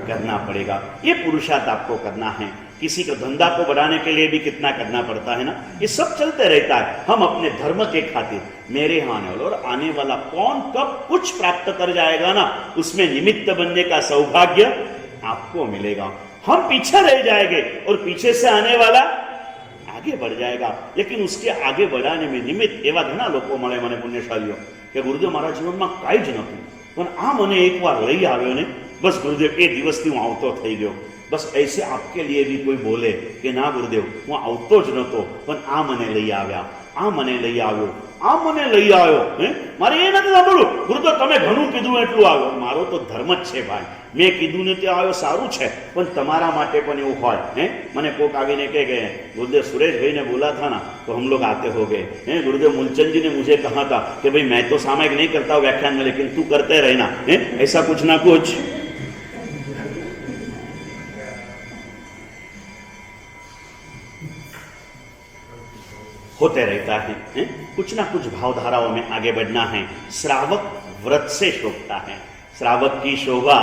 करना पड़ेगा। ये पुरुषार्थ आपको करना है। किसी का धंधा को बढ़ाने के लिए भी कितना करना पड़ता है ना, ये सब चलते रहता है। हम अपने धर्म के खातिर, मेरे यहाँ आने वाला और आने वाला कौन कब कुछ प्राप्त कर जाएगा ना, उसमें निमित्त बनने का सौभाग्य आपको मिलेगा। हम पीछे रह जाएंगे और पीछे से आने वाला आगे बढ़ जाएगा। लेकिन उसके आगे बढ़ाने में निमित्त एवा घना लोको मळे મને પુણ્યશાલીઓ કે ગુરુદેવ મારા જીવનમાં કાંઈ જ નહોતું, પણ આ મને એકવાર લઈ આવ્યો ને, બસ ગુરુદેવ એ દિવસથી હું આવતો થઈ ગયો। बस ऐसे आपके लिए भी कोई बोले कि ना गुरुदेव હું આવતો જ નહોતો, પણ આ મને લઈ આવ્યા, આ મને લઈ આવ્યો, આ મને લઈ આવ્યો। મારે એ નથી સાંભળવું ગુરુદેવ તમે ઘણું કીધું એટલું આવ્યો। મારો તો ધર્મ જ છે ભાઈ, મેં કીધું ને તે આવ્યો સારું છે, પણ તમારા માટે પણ એવું હોય। મને કોક આવીને કહે કે गुरुदेव सुरेश भाई ने बोला था ना तो हम लोग आते हो गए। गुरुदेव मूलचंद जी ने मुझे कहा था कि भाई मैं तो सामयिक नहीं करता हूं व्याख्यान में, लेकिन तू करते रहना। ऐसा कुछ ना कुछ होते रहता है। कुछ ना कुछ भावधाराओं में आगे बढ़ना है। श्रावक व्रत से शोभता है, श्रावक की शोभा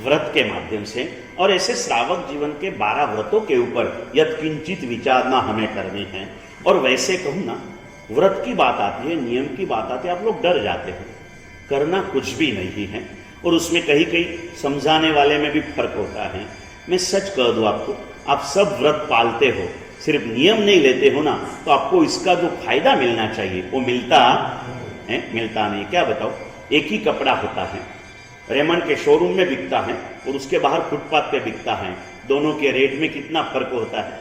व्रत के माध्यम से। और ऐसे श्रावक जीवन के 12 व्रतों के ऊपर यत्किंचित विचारना हमें करनी है। और वैसे कहूँ ना, व्रत की बात आती है, नियम की बात आती है, आप लोग डर जाते हैं। करना कुछ भी नहीं है, और उसमें कहीं कहीं समझाने वाले में भी फर्क होता है। मैं सच कह दूं आपको, आप सब व्रत पालते हो, सिर्फ नियम नहीं लेते हो ना, तो आपको इसका जो फायदा मिलना चाहिए वो मिलता नहीं। क्या बताओ, एक ही कपड़ा होता है, रेमंड के शोरूम में बिकता है और उसके बाहर फुटपाथ पे बिकता है, दोनों के रेट में कितना फर्क होता है।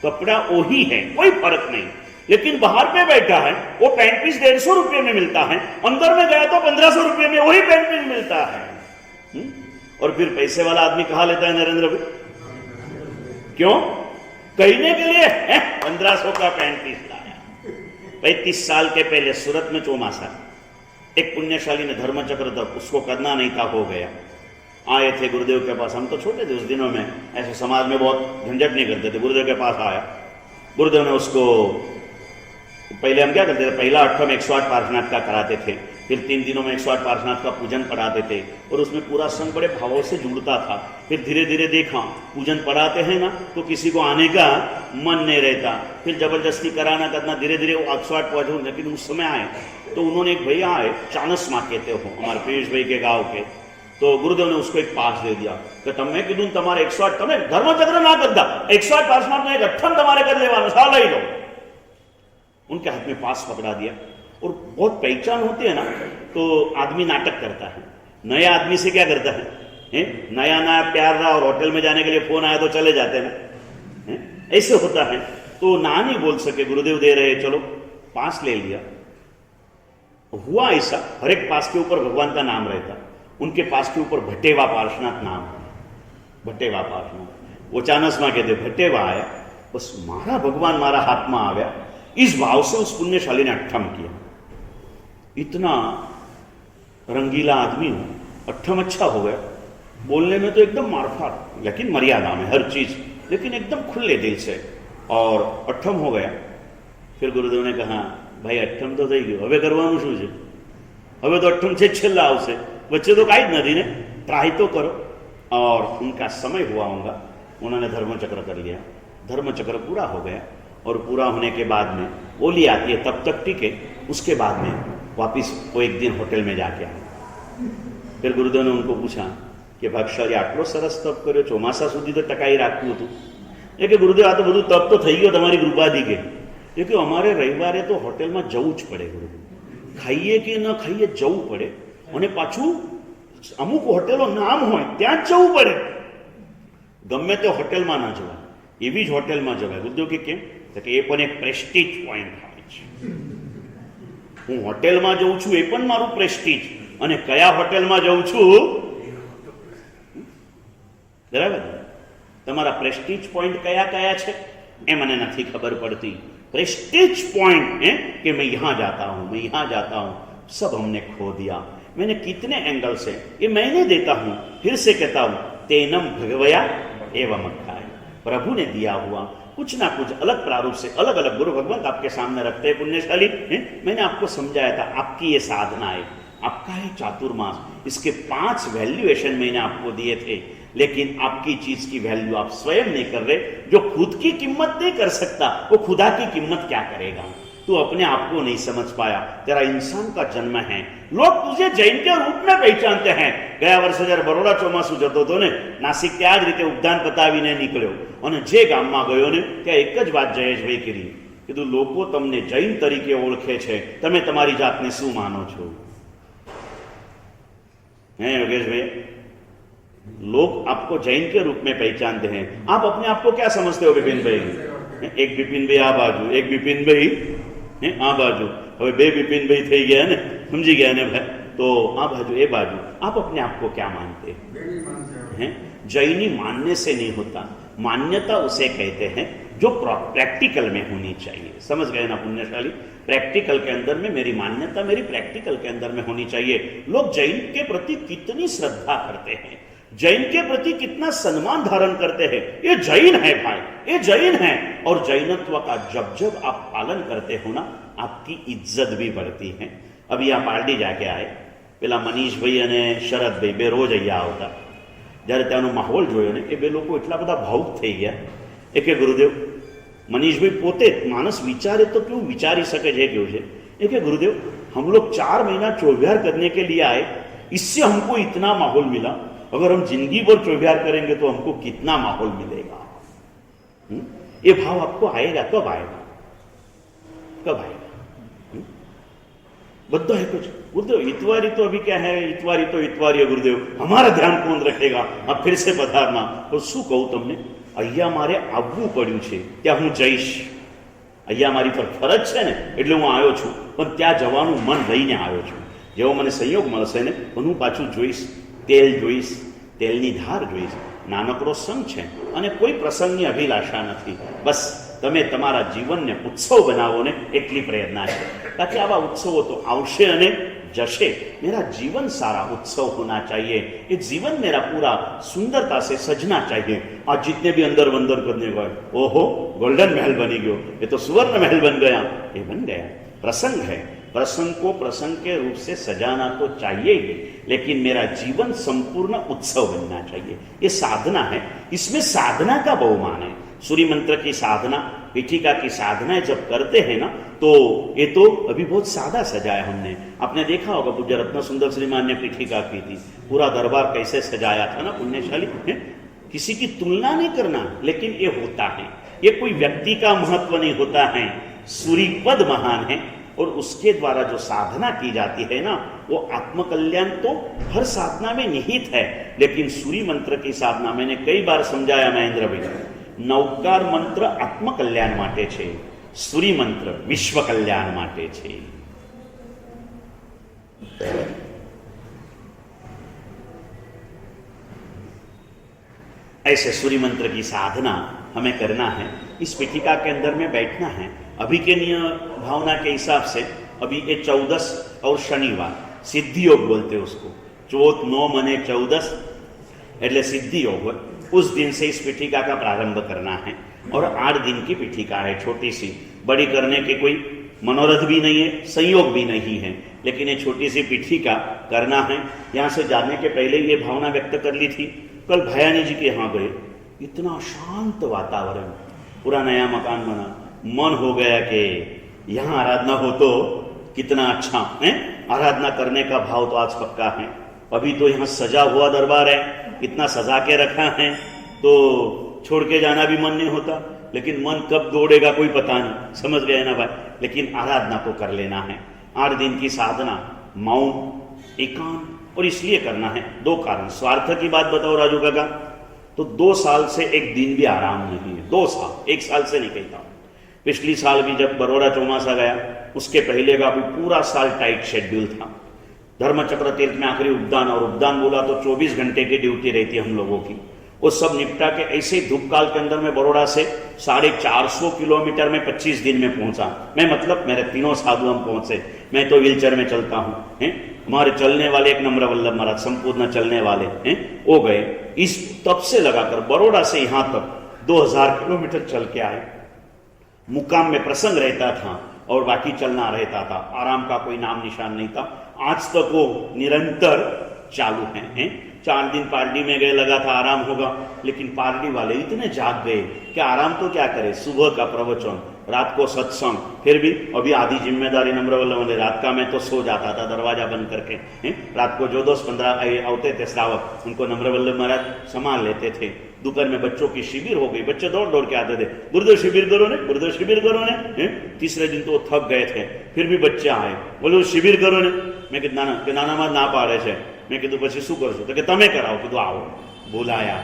कपड़ा वही है, कोई फर्क नहीं, लेकिन बाहर पे बैठा है वो पैंट पीस 150 रुपये में मिलता है, अंदर में गया तो 1500 रुपये में वही पैंट पीस मिलता है। और फिर पैसे वाला आदमी कहा लेता है नरेंद्र भाई, क्यों? कहने के लिए 1500 का पैंट पीस लाया। 35 साल के पहले सूरत में चौमासा, एक पुण्यशाली ने धर्मचक्र था, उसको करना नहीं था, हो गया। आए थे गुरुदेव के पास, हम तो छोटे थे उस दिनों में, ऐसे समाज में बहुत झंझट नहीं करते थे। गुरुदेव के पास आया, गुरुदेव ने उसको, पहले हम क्या करते थे, पहला अट्ठम 108 पार्श्वनाथ का कराते थे, फिर 3 दिनों में 108 पार्श्वनाथ का पूजन पढ़ाते थे, और उसमें पूरा संघ बड़े भावों से जुड़ता था। फिर धीरे धीरे देखा, पूजन पढ़ाते हैं ना तो किसी को आने का मन नहीं रहता, फिर जबरदस्ती कराना करना, धीरे धीरे वो 108 पहुंचू। लेकिन उस समय आए तो उन्होंने, एक भैया आए, चानस माँ कहते हो, हमारे पीयूष भाई के गाँव के, तो गुरुदेव ने उसको एक पास दे दिया कि तमें कीधुं तमारे 108 तमें धर्मचक्र ना करता, 108 पार्श्वनाथ में एक अट्ठम तमारे कर लेवानो, साल ही लो। उनके हाथ में पास पकड़ा दिया। और बहुत पहचान होती है ना तो आदमी नाटक करता है। नया आदमी से क्या करता है, नया नया प्यार रहा और होटल में जाने के लिए फोन आया तो चले जाते हैं ना, ऐसे होता है। तो ना नहीं बोल सके, गुरुदेव दे रहे, चलो पास ले लिया। हुआ ऐसा, हर एक पास के ऊपर भगवान का नाम रहता, उनके पास के ऊपर भट्टेवा पार्श्वनाथ नाम, भट्टेवा पार्श्वनाथ। वो चानस मां कहते भट्टेवा आया, बस मारा भगवान मारा हाथ में आ गया। इस भाव से उस पुण्यशाली ने अट्ठम किया। इतना रंगीला आदमी हूं, अट्ठम अच्छा हो गया। बोलने में तो एकदम मारफाट, लेकिन मर्यादा में हर चीज, लेकिन एकदम खुले दिल से, और अट्ठम हो गया। फिर गुरुदेव ने कहा, भाई अट्ठम तो થઈ ગયો, હવે કરવાનું શું છે? હવે તો અઠ્ઠમ છે, છેલ્લા આવશે, વચ્ચે તો કાંઈ જ નથી ને, ટ્રાય तो करो। और उनका समय हुआ होगा, उन्होंने धर्मचक्र कर लिया। धर्मचक्र पूरा हो गया, और पूरा होने के बाद में ओली आती है, तब तक टिके। उसके बाद में वापिस वो एक दिन होटल में जाके आए। फिर गुरुदेव ने उनको पूछा कि भागशाली आटलो सरस तप कर्यो, ચોમાસા સુધી तो टकाई राखવું હતું। એ કે ગુરુદેવ આ તો બધું તપ તો થઈ ગયો તમારી કૃપાથી કે। એ કે અમારે રવિવારે તો હોટેલમાં જવું જ પડે ગુરુદેવ, ખાઈએ કે ન ખાઈએ જવું પડે, અને પાછું અમુક હોટેલો નામ હોય ત્યાં જ જવું પડે, ગમે તે હોટેલમાં ના જવાય, એવી જ હોટેલમાં જવાય। ગુરુદેવ કે કેમ? તો કે એ પણ એક પ્રેસ્ટીજ પોઈન્ટ આવે છે। હું હોટેલમાં જઉં છું એ પણ મારું પ્રેસ્ટીજ, અને કયા હોટેલમાં જઉં છું બરાબર, તમારા પ્રેસ્ટીજ પોઈન્ટ કયા કયા છે એ મને નથી ખબર પડતી। प्रेस्टीज पॉइंट है कि मैं यहां जाता हूं, मैं यहां जाता हूं, सब हमने खो दिया। मैंने कितने एंगल से, ये मैंने देता हूं, फिर से कहता हूं, तेनम भगवया एवं अखाय, प्रभु ने दिया हुआ कुछ ना कुछ अलग प्रारूप से अलग अलग गुरु भगवंत आपके सामने रखते हैं। पुण्यशाली, मैंने आपको समझाया था, आपकी ये साधना है, आपका है चातुर्मास, इसके 5 वैल्यूएशन मैंने आपको दिए थे। लेकिन आपकी चीज की वैल्यू आप स्वयं नहीं कर रहे। जो खुद की कीमत नहीं कर सकता वो खुदा की कीमत क्या करेगा। तू अपने आप को नहीं समझ पाया, तेरा इंसान का जन्म है। लोग तुझे जैन के रूप में पहचानते हैं। ગયા વર્ષે જ્યારે બરોડા ચોમાસું જતો હતો ને, નાસિક ત્યાં જ રીતે ઉદ્યાન પતાવીને નીકળ્યો અને જે ગામમાં ગયો ને ત્યાં એક જ વાત જયેશભાઈ કરી, કીધું લોકો તમને જૈન તરીકે ઓળખે છે, તમે તમારી જાતને શું માનો છો? હે યોગેશભાઈ, लोग आपको जैन के रूप में पहचानते हैं, आप अपने आप को क्या समझते हो विपिन भाई? एक विपिन भाई आ बाजू, एक विपिन भाई आ बाजू, હવે બે વિપિન ભાઈ થઈ ગયા ને, સમજી ગયા ને ભાઈ? तो आ बाजू ए बाजू, आप अपने आप को क्या मानते हैं? जैनी मानने से नहीं होता, मान्यता उसे कहते हैं जो प्रैक्टिकल में होनी चाहिए। समझ गए ना पुण्यशाली? प्रैक्टिकल के अंदर में मेरी मान्यता मेरी प्रैक्टिकल के अंदर में होनी चाहिए। लोग जैन के प्रति कितनी श्रद्धा करते हैं, जैन के प्रति कितना सम्मान धारण करते हैं। ये जैन है भाई, ये जैन है। और जैनत्व का जब जब आप पालन करते हो ना, आपकी इज्जत भी बढ़ती है। अभी यहाँ पार्टी जाके आए, પેલા મનીષભાઈ અને શરદભાઈ બે રોજ અહીંયા આવતા, જ્યારે ત્યાંનો માહોલ જોયો ને એ બે લોકો એટલા બધા ભાવુક થઈ ગયા। એ કે ગુરુદેવ, મનીષભાઈ પોતે માણસ વિચારે તો કેવું વિચારી શકે છે કેવું છે। એ કે गुरुदेव, हम लोग 4 महीना चौविहार करने के लिए आए, इससे हमको इतना माहौल मिला, अगर हम जिंदगी भर चौविहार करेंगे तो हमको कितना माहौल मिलेगा। ये भाव आपको आएगा, कब आएगा? कब आएगा? बद्दा है कुछ गुरुदेव, इतवारी तो अभी क्या है, इतवारी तो इतवारी है गुरुदेव, हमारा ध्यान कौन रखेगा? अब फिर से पधारना। और शू कहूं तमने, અહીંયા મારે આવવું પડ્યું છે, ત્યાં હું જઈશ। અહીંયા મારી પર ફરજ છે ને એટલે હું આવ્યો છું, પણ ત્યાં જવાનું મન લઈને આવ્યો છું। જેવો મને સંયોગ મળશે ને પણ હું પાછું જોઈશ, તેલ જોઈશ, તેલની ધાર જોઈશ। નાનકડો સંગ છે અને કોઈ પ્રસંગની અભિલાષા નથી, બસ તમે તમારા જીવનને ઉત્સવ બનાવો ને એટલી પ્રેરણા છે। ताकि आवा उत्सवों तो आवशे अने जशे। मेरा जीवन सारा उत्सव होना चाहिए, ये जीवन मेरा पूरा सुंदरता से सजना चाहिए। आज जितने भी अंदर वंदर करने गए, ओहो गोल्डन महल बनी गयो, ये तो सुवर्ण महल बन गया, ये बन गया। प्रसंग है, प्रसंग को प्रसंग के रूप से सजाना तो चाहिए ही, लेकिन मेरा जीवन संपूर्ण उत्सव बनना चाहिए। ये साधना है, इसमें साधना का बहुमान है। सूर्य मंत्र की साधना, पीठिका की साधनाएं जब करते हैं ना, तो ये तो अभी बहुत सादा सजाया हमने। आपने देखा होगा पूज्य रत्न सुंदर श्रीमान ने पीठिका की थी, पूरा दरबार कैसे सजाया था ना पुण्यशाली है? किसी की तुलना नहीं करना, लेकिन ये होता है, ये कोई व्यक्ति का महत्व नहीं होता है, सूर्य पद महान है। और उसके द्वारा जो साधना की जाती है ना, वो आत्मकल्याण तो हर साधना में निहित है, लेकिन सूर्य मंत्र की साधना मैंने कई बार समझाया महेंद्र भाई, नवकार मंत्र आत्मकल्याण माटे छे, सूर्य मंत्र विश्व कल्याण माटे छे। ऐसे सूर्य मंत्र की साधना हमें करना है, इस पीठिका के अंदर में बैठना है। अभी के नियम भावना के हिसाब से अभी ये 14 और शनिवार सिद्धि योग बोलते हैं उसको, चौथ 9 मने 14 એટલે सिद्धि योग, उस दिन से इस पीठिका का प्रारंभ करना है। और 8 दिन की पीठिका है, छोटी सी, बड़ी करने के कोई मनोरथ भी नहीं है, संयोग भी नहीं है, लेकिन ये छोटी सी पीठिका करना है। यहाँ से जाने के पहले ये भावना व्यक्त कर ली थी। कल भयानी जी के यहाँ गए, इतना शांत वातावरण, पूरा नया मकान बना, मन हो गया कि यहाँ आराधना हो तो कितना अच्छा है। आराधना करने का भाव तो आज पक्का है। अभी तो यहाँ सजा हुआ दरबार है, इतना सजा के रखा है, तो छोड़ के जाना भी मन नहीं होता, लेकिन मन कब दौड़ेगा कोई पता नहीं। समझ गए ना भाई? लेकिन आराधना तो कर लेना है। 8 दिन की साधना, मौन, एकांत, और इसलिए करना है 2 कारण। स्वार्थ की बात बताओ राजू काका, तो 2 साल से एक दिन भी आराम नहीं है। 2 साल, 1 साल से नहीं कहता हूं। पिछली साल भी जब बरोड़ा चौमासा गया, उसके पहले का भी पूरा साल टाइट शेड्यूल था। धर्मचक्र तीर्थ में आखिरी उपदान, और उपदान बोला तो 24 घंटे की ड्यूटी रहती है हम लोगों की। वो सब निपटा के ऐसे ही धूप काल के अंदर में बरोड़ा से 450 किलोमीटर में 25 दिन में पहुंचा मैं। मतलब मेरे तीनों साधु हम पहुंचे, मैं तो व्हीलचेयर में चलता हूं, हमारे चलने वाले एक नम्र वल्लभ महाराज संपूर्ण चलने वाले हैं, वो गए। इस तब से लगाकर बरोड़ा से यहां तक 2000 किलोमीटर चल के आए। मुकाम में प्रसंग रहता था और बाकी चलना रहता था, आराम का कोई नाम निशान नहीं था। आज तक वो निरंतर चालू हैं। 4 दिन पार्टी में गए, लगा था आराम होगा, लेकिन पार्टी वाले इतने जाग गए कि आराम तो क्या करे, सुबह का प्रवचन, रात को सत्संग, फिर भी अभी आधी जिम्मेदारी नम्रवल्लभ ने, रात का मैं तो सो जाता था दरवाजा बंद करके। रात को जो 10-15 आते थे श्रावक, उनको नम्रवल्लभ महाराज संभाल लेते थे। दोपहर में बच्चों की शिविर हो गई, बच्चे दौड़ दौड़ के आते थे, गुरुदेव शिविर करो ने, गुरुदेव शिविर करो ने। तीसरे दिन तो थक गए थे, फिर भी बच्चे आए, बोलो शिविर करो ने। मैं कि नाना માં ના પાડે છે। मैं कीधु પછી શું કરશો, तो कि તમે कराओ। कीधु आओ, बुलाया।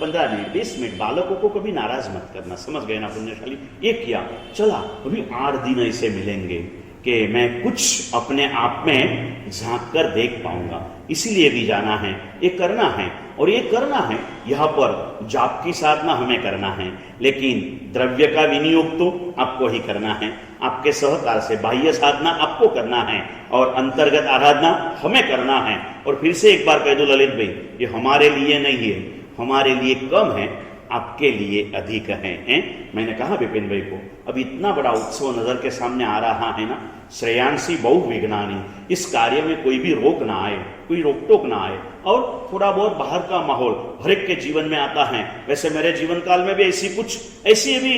15 मिनट 20 मिनट, बालकों को कभी नाराज मत करना, समझ गए ना पुण्यशाली। ये किया, चला, अभी 8 दिन ऐसे मिलेंगे कि मैं कुछ अपने आप में झांक कर देख पाऊंगा, इसीलिए भी जाना है, ये करना है। और ये करना है, यहाँ पर जाप की साधना हमें करना है, लेकिन द्रव्य का विनियोग तो आपको ही करना है, आपके सहकार से। बाह्य साधना आपको करना है और अंतर्गत आराधना हमें करना है। और फिर से एक बार कह दो ललित भाई, ये हमारे लिए नहीं है, हमारे लिए कम है, आपके लिए अधिक है। मैंने कहा विपिन भाई को, अब इतना बड़ा उत्सव नजर के सामने आ रहा है ना, श्रेयांसी बहु विज्ञानी, इस कार्य में कोई भी रोक ना आए, कोई रोक टोक ना आए। और थोड़ा बहुत बाहर का माहौल हर एक के जीवन में आता है। वैसे मेरे जीवन काल में भी ऐसी भी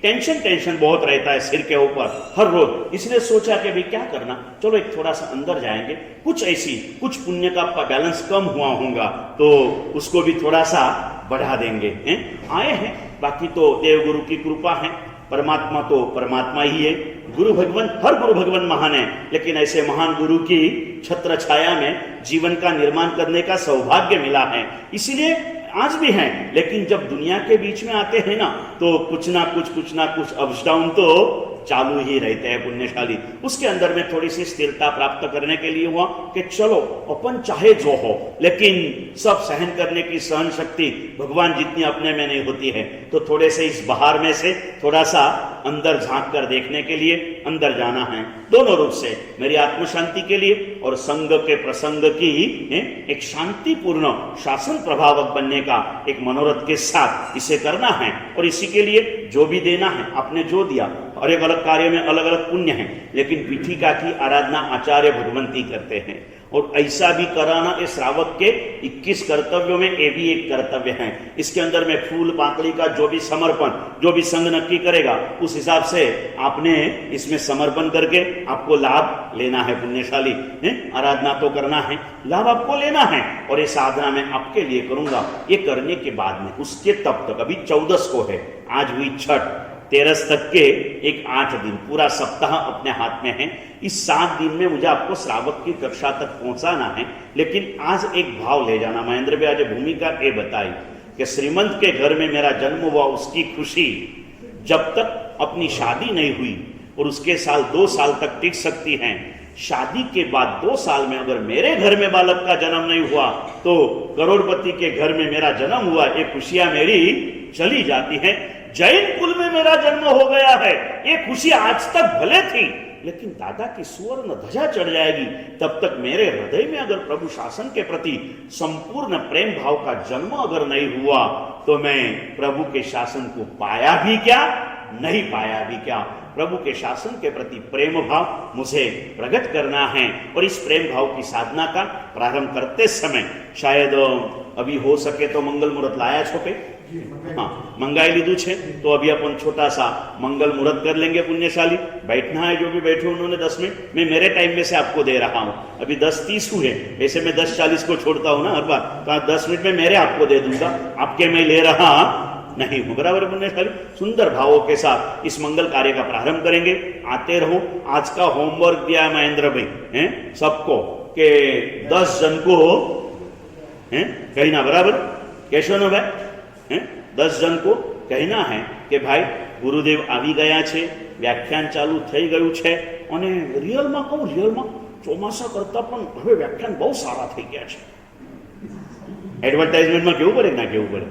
टेंशन बहुत रहता है सिर के ऊपर हर रोज, इसलिए सोचा कि भाई क्या करना, चलो एक थोड़ा सा अंदर जाएंगे, कुछ पुण्य का आपका बैलेंस कम हुआ होगा तो उसको भी थोड़ा सा बढ़ा देंगे। आए हैं, बाकी तो देव गुरु की कृपा है, परमात्मा तो परमात्मा ही है, गुरु भगवान, हर गुरु भगवान महान है, लेकिन ऐसे महान गुरु की छत्र छाया में जीवन का निर्माण करने का सौभाग्य मिला है, इसीलिए आज भी हैं। लेकिन जब दुनिया के बीच में आते हैं ना, तो कुछ ना कुछ अप्स डाउन तो चालू ही रहते हैं पुण्यशाली। उसके अंदर में थोड़ी सी स्थिरता प्राप्त करने के लिए हुआ कि चलो अपन चाहे जो हो, लेकिन सब सहन करने की सहन शक्ति भगवान जितनी अपने में नहीं होती है, तो थोड़े से इस बाहर में से थोड़ा सा अंदर झांक कर देखने के लिए अंदर जाना है, दोनों रूप से, मेरी आत्म शांति के लिए और संघ के प्रसंग की एक शांतिपूर्ण शासन प्रभावक बनने का एक मनोरथ के साथ इसे करना है। और इसी के लिए जो भी देना है, आपने जो दिया, और एक अलग कार्य में अलग अलग पुण्य है, लेकिन पीठिका की आराधना आचार्य भगवंती करते हैं। और ऐसा भी कराना इस श्रावक के 21 कर्तव्यों में ये भी एक कर्तव्य है। इसके अंदर में फूल पाकड़ी का जो भी समर्पण, जो भी संघ नक्की करेगा, उस हिसाब से आपने इसमें समर्पण करके आपको लाभ लेना है पुण्यशाली। आराधना तो करना है, लाभ आपको लेना है, और ये साधना मैं आपके लिए करूंगा। ये करने के बाद में उसके तब तक, अभी 14 को है, आज हुई छठ, 13 तक के एक 8 दिन, पूरा सप्ताह अपने हाथ में है। इस 7 दिन में मुझे आपको श्रावक की कक्षा तक पहुंचाना है, लेकिन आज एक भाव ले जाना। महेंद्र भाई आज भूमिका ये बताई कि श्रीमंत के घर में मेरा जन्म हुआ, उसकी खुशी जब तक अपनी शादी नहीं हुई और उसके साल 2 साल तक टिक सकती है, शादी के बाद 2 साल में अगर मेरे घर में बालक का जन्म नहीं हुआ तो करोड़पति के घर में मेरा जन्म हुआ, ये खुशियां मेरी चली जाती हैं। जैन कुल में मेरा जन्म हो गया है, ये खुशी आज तक भले थी, लेकिन दादा की सुवर्ण ध्वजा चढ़ जाएगी, तब तक मेरे हृदय में अगर प्रभु शासन के प्रति संपूर्ण प्रेम भाव का जन्म अगर नहीं हुआ, तो मैं प्रभु के शासन को पाया भी क्या, नहीं पाया भी क्या। प्रभु के शासन के प्रति प्रेम भाव मुझे प्रकट करना है, और इस प्रेम भाव की साधना का प्रारंभ करते समय शायद अभी हो सके तो मंगल मुहूर्त लाया छोटे, हाँ मंगाई लीधु छे, तो अभी अपन छोटा सा मंगल मुहूर्त कर लेंगे पुण्यशाली। बैठना है जो भी बैठे उन्होंने 10 मिनट, मैं मेरे टाइम में से आपको दे रहा हूँ। अभी 10:30 हुए, वैसे मैं 10:40 को छोड़ता हूँ ना हर बार, तो 10 मिनट में मेरे आपको दे दूंगा, आपके मैं ले रहा नहीं हूं, बराबर पुण्यशाली। सुंदर भावों के साथ इस मंगल कार्य का प्रारंभ करेंगे। आते रहो। आज का होमवर्क दिया महेंद्र भाई सबको के 10 जन को कहना, बराबर कैशो न भाई, 10 जन को कहना है कि भाई गुरुदेव આવી ગયા છે, વ્યાખ્યાન ચાલુ થઈ ગયું છે, અને રિયલમાં કહું, રિયલમાં ચોમાસા કરતા પણ હવે વ્યાખ્યાન બહુ સારા થઈ ગયા છે। એડવર્ટાઇઝમેન્ટમાં કેવું પડે ના કેવું પડે,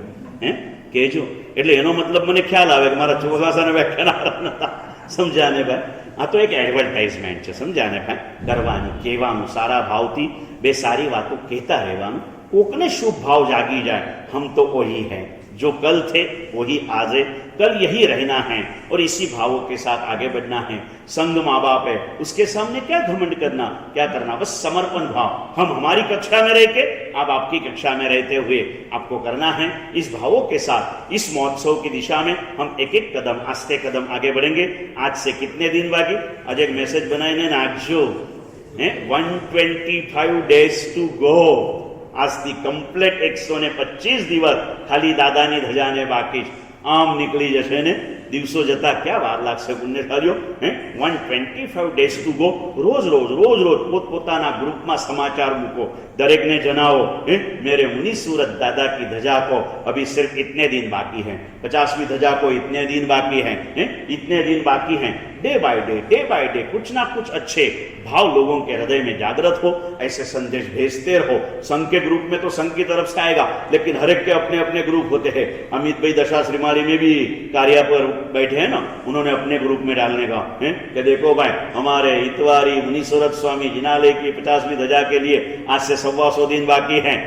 કહેજો, એટલે એનો મતલબ મને ખ્યાલ આવે કે મારા ચોમાસાના વ્યાખ્યાન આરામ નતા, સમજાને ભાઈ। આ તો એક એડવર્ટાઇઝમેન્ટ છે, સમજાને ભાઈ, કરવાની, કહેવાનું, સારા ભાવથી બે સારી વાતો કહેતા રહેવાનું, કોકને શુભ ભાવ જાગી જાય, हम तो वही है जो कल थे वही आज है, कल यही रहना है और इसी भावों के साथ आगे बढ़ना है। संग माँ बाप है, उसके सामने क्या घमंड करना, क्या करना, बस समर्पण भाव। हम हमारी कक्षा में रह के आप आपकी कक्षा में रहते हुए आपको करना है। इस भावों के साथ इस महोत्सव की दिशा में हम एक एक कदम, आस्ते कदम आगे बढ़ेंगे। आज से कितने दिन बाकी? आज एक मैसेज बनाए ने नाखजो, 125 days to go। આજથી કમ્પ્લેટ 125 દિવસ ખાલી દાદાની ધજાને બાકી છે, આમ નીકળી જશે ને દિવસો જતા ક્યાં વાર લાગશે પુણ્યશાળીઓ? 125 days to go। રોજ રોજ પોતપોતાના ગ્રુપમાં સમાચાર મૂકો, દરેકને જણાવો, मेरे मुनि सूरत दादा की धजा को अभी सिर्फ इतने दिन बाकी हैं, 50वीं धजा को इतने दिन बाकी हैं, इतने दिन बाकी हैं। डे बाय डे कुछ ना कुछ अच्छे भाव लोगों के हृदय में जागृत हो, ऐसे संदेश भेजते रहो। संघ के ग्रुप में तो संघ की तरफ से आएगा, लेकिन हर एक के अपने अपने ग्रुप होते हैं। अमित भाई दशा श्रीमाली में भी कार्य पर बैठे हैं ना, उन्होंने अपने ग्रुप में डालने का कि देखो भाई हमारे इतवारी मुनीश्वरत स्वामी जिनालय की 50वीं धजा के लिए आज से 125 दिन बाकी हैं,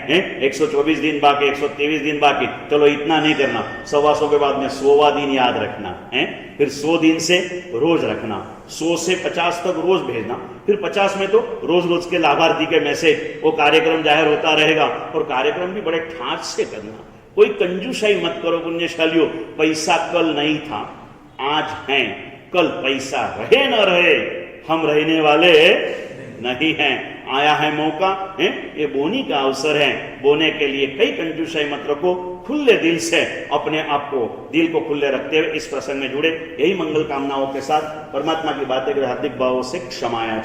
124 दिन बाकी, 123 दिन बाकी। चलो इतना नहीं करना, 125 के बाद में 100वां दिन याद रखना है, फिर 100 दिन से रोज रखना, 100 से 50 तक रोज भेजना, फिर 50 में तो रोज रोज के लाभार्थी के मैसेज, वो कार्यक्रम जाहिर होता रहेगा। और कार्यक्रम भी बड़े ठाट से करना, कोई कंजूसाई मत करो पुण्यशालियों। पैसा कल नहीं था, आज है, कल पैसा रहे न रहे हम रहने वाले नहीं हैं। आया है मौका, ये बोनी का अवसर है, बोने के लिए कई कंजूसाई मत रखो, खुले दिल से अपने आप को, दिल को खुले रखते हुए इस प्रसंग में जुड़े। यही मंगल कामनाओं के साथ परमात्मा की बातें हार्दिक भावों से क्षमाया।